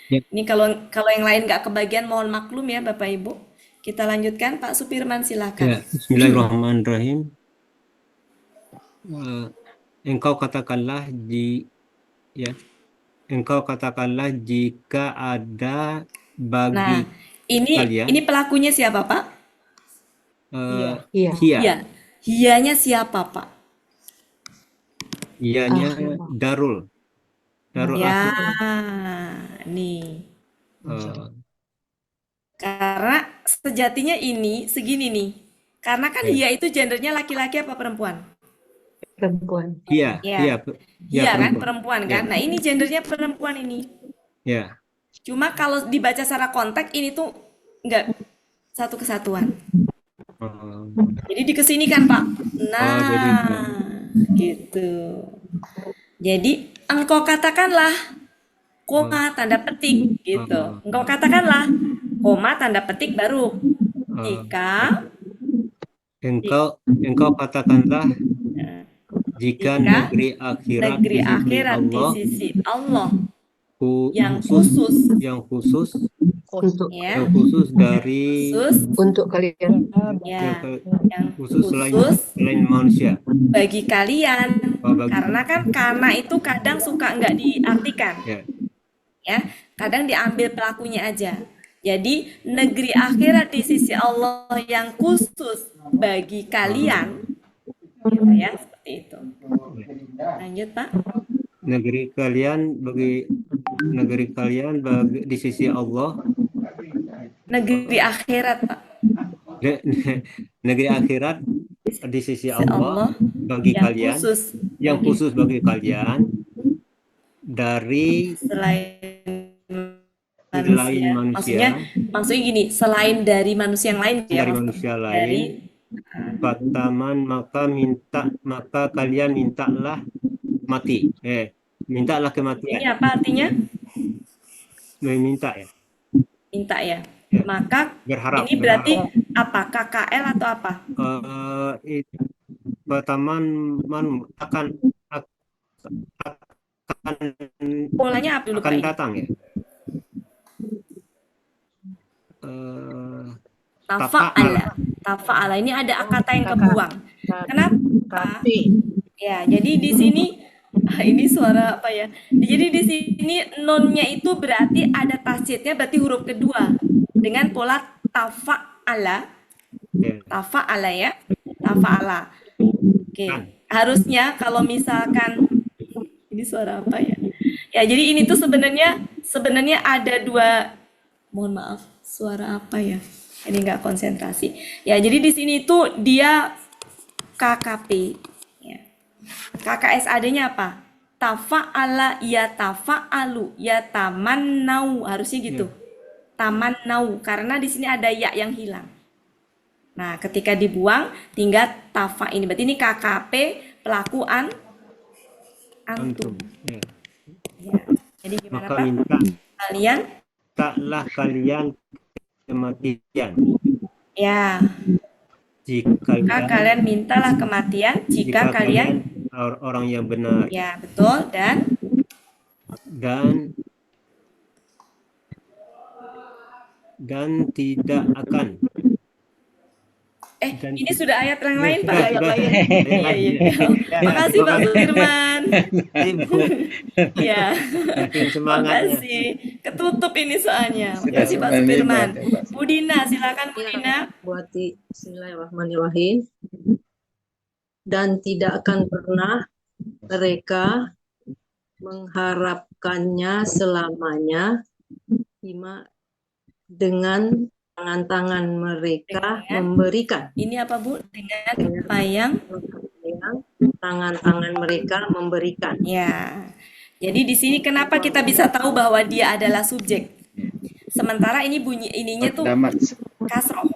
Ini kalau yang lain nggak kebagian mohon maklum ya Bapak Ibu. Kita lanjutkan Pak Supirman silakan. Ya, Bismillahirrahmanirrahim. Engkau katakanlah jika ada bagi Nah, kalian. ini pelakunya siapa Pak? Iya. Iya. Hiyanya siapa Pak? Iyanya Darul. Darul Ya, Akhir. nih. Karena sejatinya ini segini nih. Karena kan hiya itu gendernya laki-laki apa perempuan? Perempuan. Iya, Ya. iya, Iya kan perempuan kan. Ya. Nah, ini gendernya perempuan ini. Ya. Cuma kalau dibaca secara konteks ini tuh enggak satu kesatuan. Jadi dikesinikan Pak. Nah, jadi gitu. Jadi engkau katakanlah koma tanda petik gitu. Engkau katakanlah koma tanda petik baru jika Engkau katakanlah jika Jika negeri akhirat negeri di sisi akhirat di Allah sisi Allah ku- yang khusus khusus, yang khusus Untuk ya, yang khusus dari khusus, untuk kalian ya, yang yang khusus khusus selain manusia. bagi kalian. Oh, bagi- Karena kan karena itu kadang suka nggak diartikan, Ya. ya, kadang diambil pelakunya aja. Jadi negeri akhirat di sisi Allah yang khusus bagi kalian, gitu ya, seperti itu. Lanjut Pak. Negeri kalian di sisi Allah, Negeri akhirat Pak, negeri akhirat di sisi sisi Allah Allah bagi yang kalian, khusus yang bagi khusus bagi kalian dari selain selain manusia. manusia, Maksudnya gini, selain dari manusia yang lain ya, dari maksudnya. manusia Dari lain, Fataman maka kalian mintalah mati. Mintalah ini kematian. apa artinya? Meminta ya. Minta ya. Ya. Maka Berharap. ini berarti apa? KKL atau apa? Fataman akan Polanya apa dulu Pak ini? datang ya. Tafa'ala. Tafa'ala ini ada kata yang kebuang. Kenapa? Ya, jadi di sini ini suara apa ya? Jadi di sini nonnya itu berarti ada tasydidnya, berarti huruf kedua dengan pola tafa'ala. Tafa'ala ya. Tafa'ala. Oke. Harusnya kalau misalkan ini suara apa ya? Ya, jadi ini tuh sebenarnya ada dua, mohon maaf, suara apa ya? Ini nggak konsentrasi. Ya, jadi di sini tuh dia KKP. Ya. KKSAD-nya apa? Tafa'ala ya tafa'alu ya tamannau, harusnya gitu. Tamannau, karena di sini ada ya yang hilang. Nah, ketika dibuang tinggal tafa ini. Berarti ini KKP pelaku antum. Ya. Ya. Jadi gimana Maka Pak? mintalah kalian kematian. Ya. Jika kalian mintalah kematian jika kalian orang yang benar. Ya, betul. Dan tidak akan. Ini sudah ayat yang lain Pak. Ayat lain. Iya. Makasih Pak Firman. Ya. Semangatnya. Makasih. Ketutup ini soalnya. Makasih Pak Firman. Bu Dina, silakan Bu Dina. Buati, bismillahirrahmanirrahim. Dan tidak akan pernah mereka mengharapkannya selamanya dengan tangan-tangan mereka memberikan. Ini apa Bu? Dengan apa yang tangan-tangan mereka memberikan. Ya. Jadi di sini kenapa kita bisa tahu bahwa dia adalah subjek? Sementara ini bunyi ininya tuh kasroh.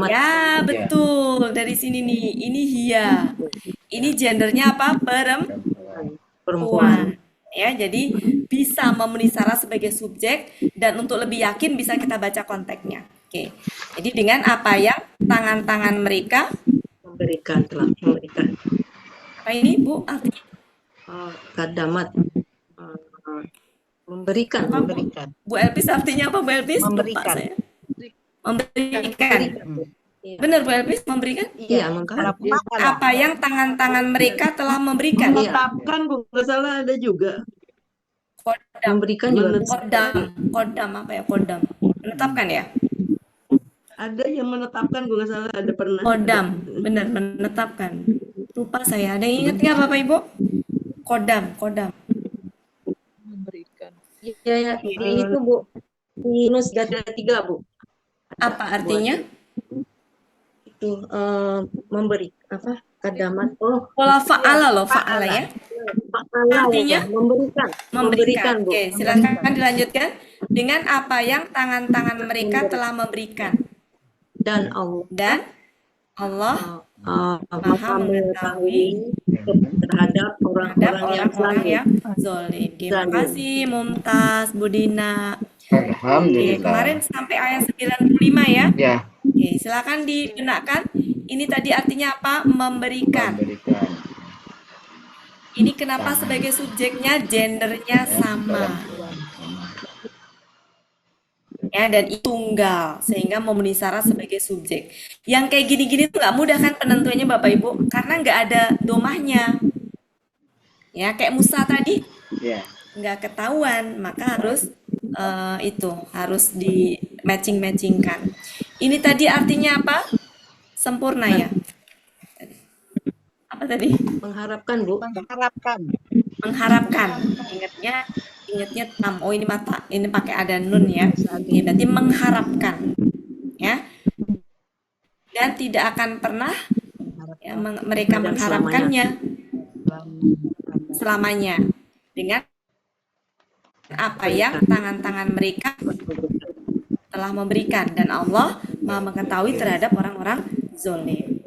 Ya, betul. Dari sini nih. Ini hia. Ini gendernya apa? Perempuan. Ya, jadi bisa memenuhi syarat sebagai subjek, dan untuk lebih yakin bisa kita baca konteksnya. Oke. Jadi dengan apa yang tangan-tangan mereka telah memberikan. Apa ini Bu artinya? Kadamat memberikan. Bu Elpis artinya apa Bu Elpis? Memberikan. Lupa saya. Memberikan. Benar Bu Elpis, memberikan? Iya, apa yang tangan-tangan mereka telah memberikan. Menetapkan, kalau nggak salah ada juga. Memberikan juga. Kodam apa ya? Kodam. Menetapkan ya? Ada yang menetapkan, gue nggak salah ada pernah. Kodam, benar, menetapkan. Lupa saya. Ada yang ingat nggak Bapak Ibu? Kodam. Memberikan. Iya, itu Bu. Di Nus 3 Bu. Apa artinya? Itu memberi apa? Kadamat. Pola fa'ala loh, fa'ala ya. Artinya memberikan. Bu. Oke, silakan dilanjutkan dengan apa yang tangan-tangan mereka telah memberikan. Dan Allah Maha mengetahui terhadap orang-orang yang zalim. Terima kasih Mumtaz, Bu Dina. Alhamdulillah. Kemarin sampai ayat 95 ya? Ya. Oke, silakan dibenarkan. Ini tadi artinya apa? Memberikan. Memberikan. Ini kenapa sebagai subjeknya gendernya sama. Ya, dan itu tunggal sehingga memenuhi syarat sebagai subjek. Yang kayak gini-gini tuh nggak mudah kan penentuannya Bapak Ibu, karena nggak ada domahnya. Ya, kayak Musa tadi Ya. nggak ketahuan, maka harus itu harus di matching-matchingkan. Ini tadi artinya apa? Sempurna ya. Apa tadi? Mengharapkan, Bu. Mengharapkan. Mengharapkan. Ingatnya tam. Oh, ini mata. Ini pakai ada nun ya. Oke, berarti mengharapkan. Ya. Dan tidak akan pernah ya, mereka Dan mengharapkannya selamanya dengan apa yang tangan-tangan mereka telah memberikan, dan Allah Maha mengetahui terhadap orang-orang zalim.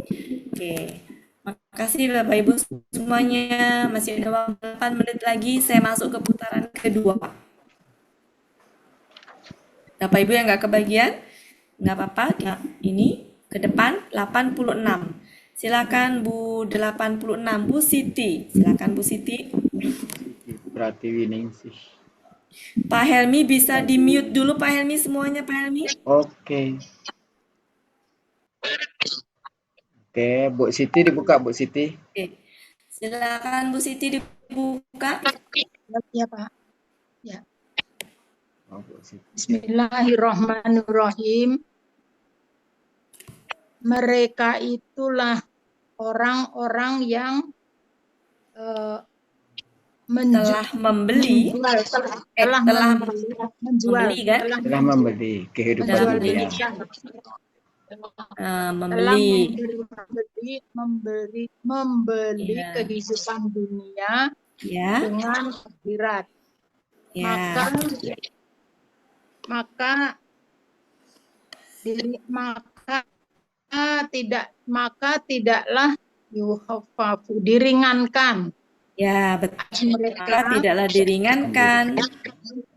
Oke. Makasih Bapak Ibu semuanya. Masih ada waktu 8 menit lagi. Saya masuk ke putaran kedua. Bapak Ibu yang nggak kebagian, nggak apa-apa. Nah, ini ke depan 86. Silakan Bu 86, Bu Siti. Silakan Bu Siti. Berarti winning sih. Pak Helmi bisa di-mute dulu Pak Helmi semuanya Pak Helmi. Oke. Oke, Bu Siti dibuka, Bu Siti. Oke. Silakan Bu Siti dibuka. Ya, Pak. Ya. Oh, Bu Siti. Bismillahirrahmanirrahim. Mereka itulah orang-orang yang Telah membeli, telah menjual, membeli kan? Telah membeli kehidupan Telah dunia. Membeli. membeli Ya. kehidupan dunia Ya. dengan akhirat. Ya. Maka tidaklah yuhaffafu diringankan. Ya, betul. Mereka Maka tidaklah diringankan.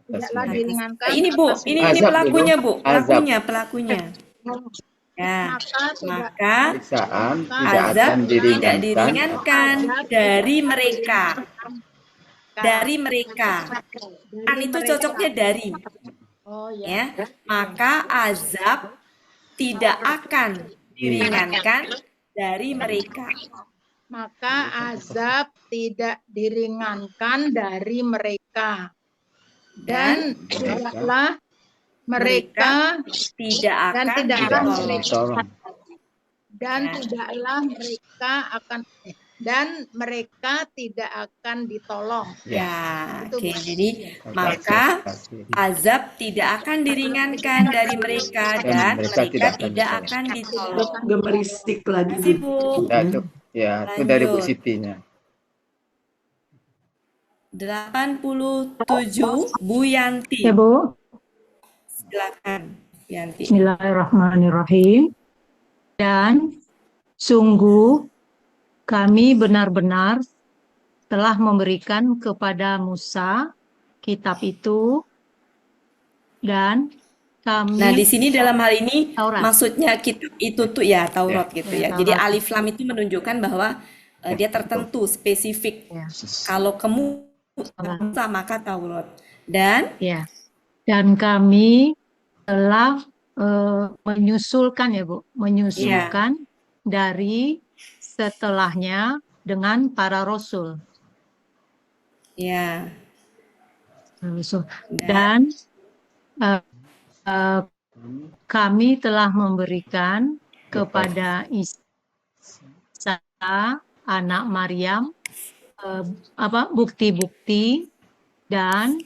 tidaklah diringankan. Ini Bu, ini Azab pelakunya dulu. Bu, pelakunya. Ya, maka Siksaan tidak azab akan tidak diringankan diringankan dari mereka. Dari mereka. Kan itu cocoknya dari. Oh Ya, maka azab tidak akan diringankan dari mereka. Maka azab tidak diringankan dari mereka. Dan tidaklah mereka tidak akan ditolong. Dan mereka tidak akan ditolong. Ya, oke. Jadi maka azab tidak akan diringankan dari mereka dan mereka tidak akan ditolong. Gemerisik lagi. Terima kasih Bu. Ya, itu dari Bu Sitinya. 87 Bu Yanti. Ya Bu, Silakan Yanti. Bismillahirrahmanirrahim. Dan sungguh kami benar-benar telah memberikan kepada Musa kitab itu, dan kami. Nah, di sini dalam hal ini Taurat. maksudnya kitab itu tuh ya Taurat gitu ya. Ya, Jadi Taurat. alif lam itu menunjukkan bahwa dia tertentu, spesifik. Ya. Kalau kamu Musa maka Taurat. Dan Ya. Dan kami telah menyusulkan ya Bu, menyusulkan dari setelahnya dengan para rasul. ya, Dan kami telah memberikan kepada Isa anak Maryam bukti-bukti, dan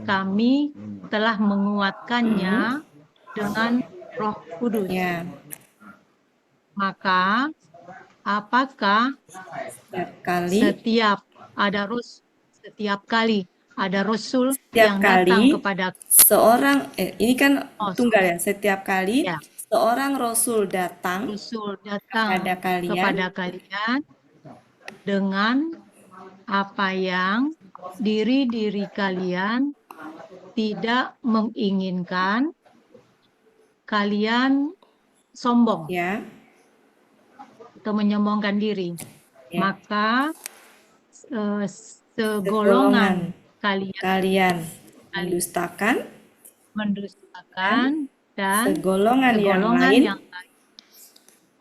kami telah menguatkannya dengan Roh Kudus. ya, Maka apakah setiap kali ada rasul yang datang kepada seorang ini kan tunggal ya, setiap kali Ya. seorang rasul datang kepada kepada kalian dengan apa yang diri kalian tidak menginginkan, kalian sombong Ya. atau menyombongkan diri, Ya. maka segolongan Segolongan kalian kalian mendustakan mendustakan dan segolongan yang segolongan lain yang lain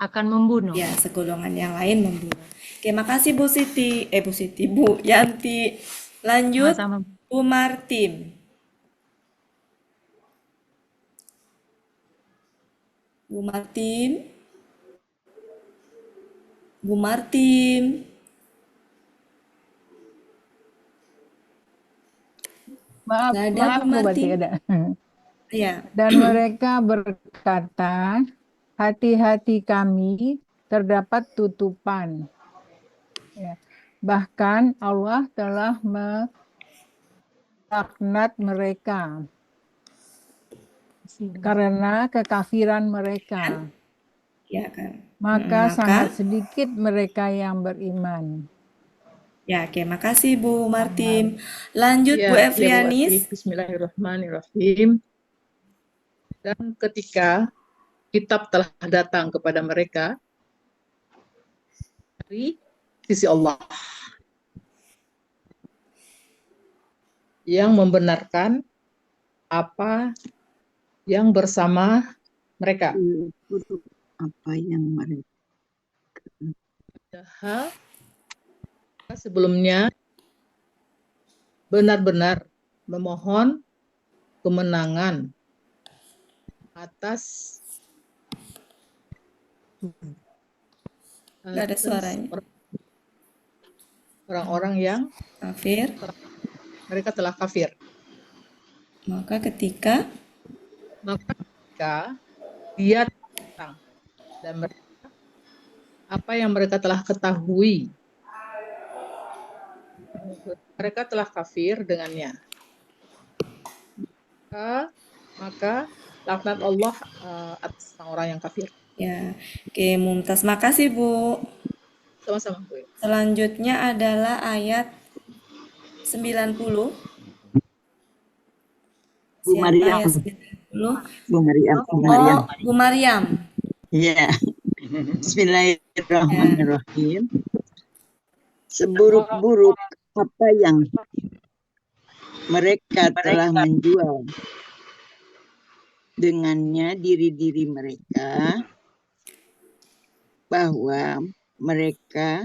akan membunuh. ya segolongan yang lain membunuh. Oke, makasih Bu Siti. Bu Siti, Bu Yanti. Lanjut Sama-sama. Bu Martim. Bu Martim. Bu Martim. Maaf, Nggak ada maaf Bu Bu Bati, Martim. ada. Ya. Dan mereka berkata, hati-hati kami terdapat tutupan. Ya. Bahkan Allah telah melaknat mereka karena kekafiran mereka. Ya kan. Maka Maka sangat sedikit mereka yang beriman. ya, oke, makasih Bu Martim. Lanjut Bu Ya, Bu Evrianis. Ati. Bismillahirrahmanirrahim. Dan ketika kitab telah datang kepada mereka dari sisi Allah yang membenarkan apa yang bersama mereka. Apa yang mereka Padahal sebelumnya benar-benar memohon kemenangan atas Nggak ada suaranya. orang-orang yang Kafir. mereka telah kafir. Maka ketika dia datang dan apa yang mereka telah ketahui, mereka telah kafir dengannya. Maka laknat Allah atas orang yang kafir. Ya, oke, Mumtaz. Makasih Bu. Sama-sama Bu. Selanjutnya adalah ayat 90. Bu Siapa Maryam. ayat 90? Bu Maryam. Oh, Bu Maryam. Ya. Bismillahirrahmanirrahim. Seburuk-buruk apa yang mereka telah menjual dengannya diri-diri mereka, bahwa mereka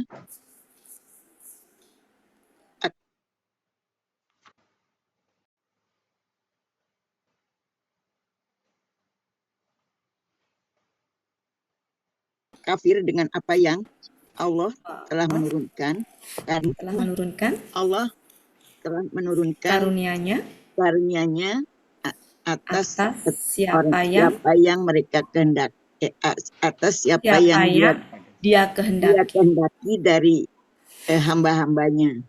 kafir dengan apa yang Allah telah menurunkan, Allah telah menurunkan karunia-Nya atas siapa yang mereka kehendaki, atas siapa yang dia kehendaki dari hamba-hambanya.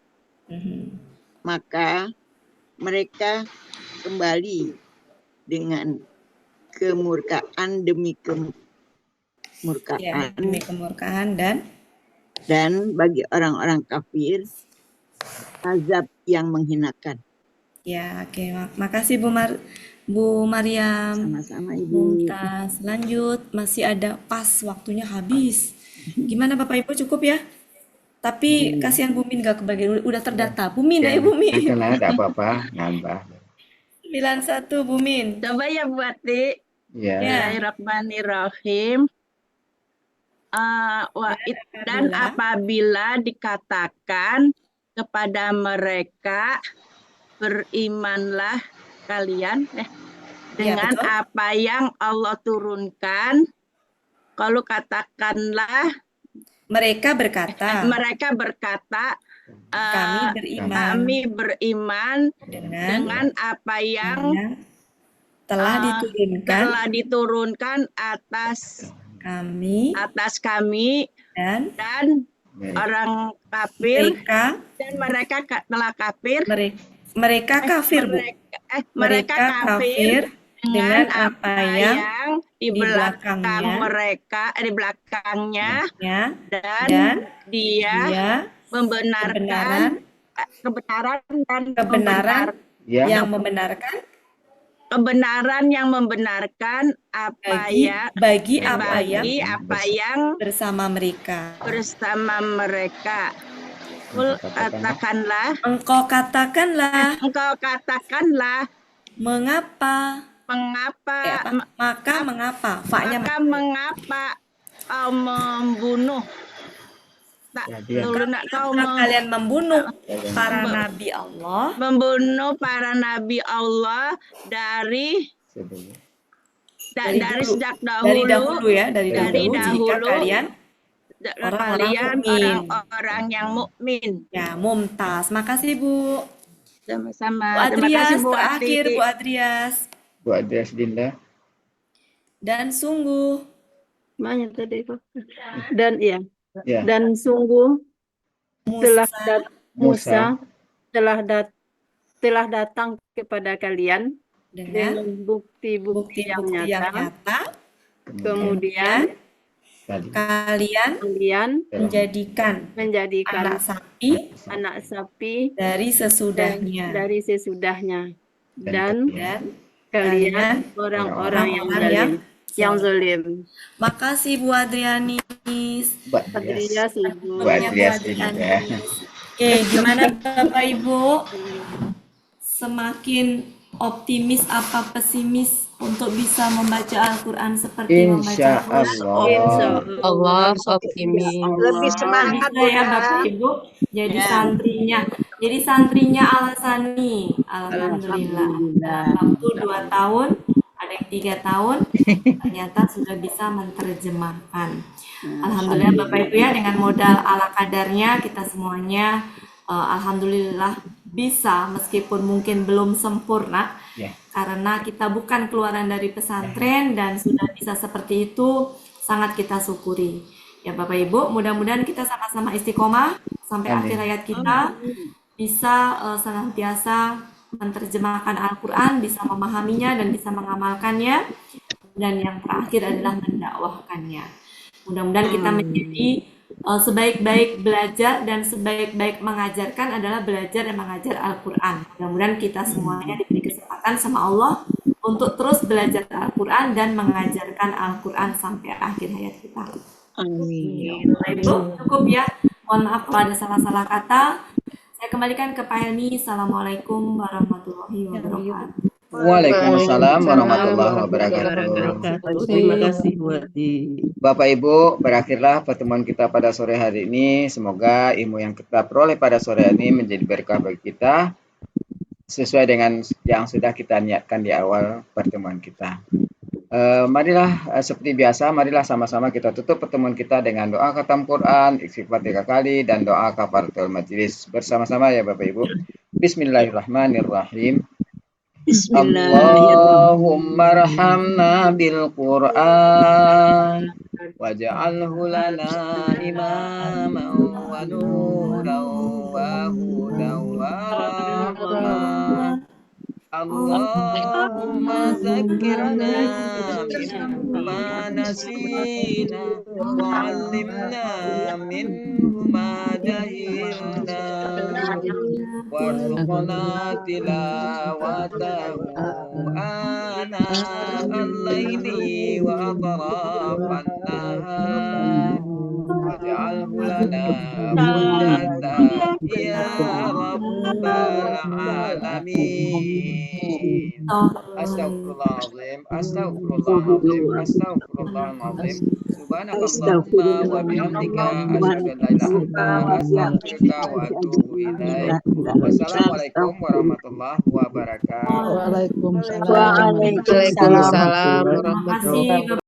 Maka mereka kembali dengan kemurkaan demi kemurkaan dan bagi orang-orang kafir azab yang menghinakan. Ya, oke. Makasih Bu Maryam. Sama-sama Ibu. Mumtaz. Lanjut, masih ada pas waktunya habis. Gimana Bapak Ibu, cukup ya? Tapi kasihan Bu Min gak kebagian, udah terdata. Bu Min, ayo Bu Min. Karena ada apa-apa, nambah. 91 Bu Min. Coba ya Bu Ati. Ya. Bismillahirrahmanirrahim. Dan apabila dikatakan kepada mereka, berimanlah kalian dengan apa yang Allah turunkan. Kalau katakanlah mereka berkata kami beriman dengan apa yang telah diturunkan atas kami dan orang kafir dan mereka telah kafir. Mereka kafir, Bu. Mereka kafir dengan apa yang di belakang mereka, di belakangnya, dan dia membenarkan kebenaran dan kebenaran yang membenarkan kebenaran yang membenarkan apa ya bagi apa yang bersama mereka. Kul katakanlah, Engkau katakanlah, mengapa? Maka mengapa? Fa-nya mengapa kau membunuh? Kalian membunuh para nabi Allah. Membunuh para nabi Allah dari sejak dahulu. Dari dahulu jika kalian orang-orang yang mukmin. Ya, mumtaz. Makasih, Bu. Sama-sama. Bu Adrias, Terima kasih, Bu terakhir Ati. Bu Adrias. Bu Adrias Dinda. Dan sungguh. Mana tadi itu? Dan iya. Ya. Dan sungguh Musa telah datang kepada kalian dengan bukti-bukti yang nyata. Kemudian kalian menjadikan anak sapi dari sesudahnya. Dan kalian orang-orang yang zalim. Makasih Bu Adrianis. Bu Adrias Dinda. Oke, gimana Bapak Ibu? Semakin optimis apa pesimis untuk bisa membaca Al-Quran seperti membaca Allah optimis. Lebih semangat ya Bapak Ibu. Jadi santrinya Al-Hasani. Alhamdulillah. Dalam waktu 2 tahun, ada yang 3 tahun, ternyata sudah bisa menerjemahkan. Alhamdulillah Bapak Ibu ya, dengan modal ala kadarnya kita semuanya alhamdulillah bisa, meskipun mungkin belum sempurna, karena kita bukan keluaran dari pesantren dan sudah bisa seperti itu, sangat kita syukuri. Ya Bapak Ibu, mudah-mudahan kita sama-sama istiqomah sampai akhir hayat kita, bisa senantiasa menerjemahkan Al-Quran, bisa memahaminya dan bisa mengamalkannya, dan yang terakhir adalah mendakwahkannya. Mudah-mudahan kita menjadi sebaik-baik belajar dan sebaik-baik mengajarkan adalah belajar dan mengajar Al-Quran. Mudah-mudahan kita semuanya diberi kesempatan sama Allah untuk terus belajar Al-Quran dan mengajarkan Al-Quran sampai akhir hayat kita. Amin. Ibu, cukup ya. Mohon maaf kalau ada salah-salah kata. Saya kembalikan ke Pak Helmi. Assalamualaikum warahmatullahi wabarakatuh. Waalaikumsalam warahmatullahi wabarakatuh. Terima kasih Bu Ati. Bapak Ibu, berakhirlah pertemuan kita pada sore hari ini. Semoga ilmu yang kita peroleh pada sore hari ini menjadi berkah bagi kita, sesuai dengan yang sudah kita niatkan di awal pertemuan kita. Marilah seperti biasa, marilah sama-sama kita tutup pertemuan kita dengan doa khatam Quran, istighfar 3 kali, dan doa kafaratul majelis bersama-sama ya Bapak Ibu. Bismillahirrahmanirrahim. Allahumma rahamna bil Qur'an waj'alhu lana imaman wa nuran wa hudan wa rahmah. Allahumma zakkirna mimma nasina wa 'allimna minhu ma jahilna warzuqna tilawatahu ana al-laili wa atrafan nahar waj'alhu lana hujjatan ya rabbal alamin. Astaghfirullahaladzim, astaghfirullahaladzim, astaghfirullahaladzim. Subhanakallahumma wa bihamdika asyhadu an la ilaha illa anta astaghfiruka wa atubu ilaik. Wassalamualaikum warahmatullahi wabarakatuh. Waalaikumsalam. Waalaikumsalam warahmatullahi wabarakatuh.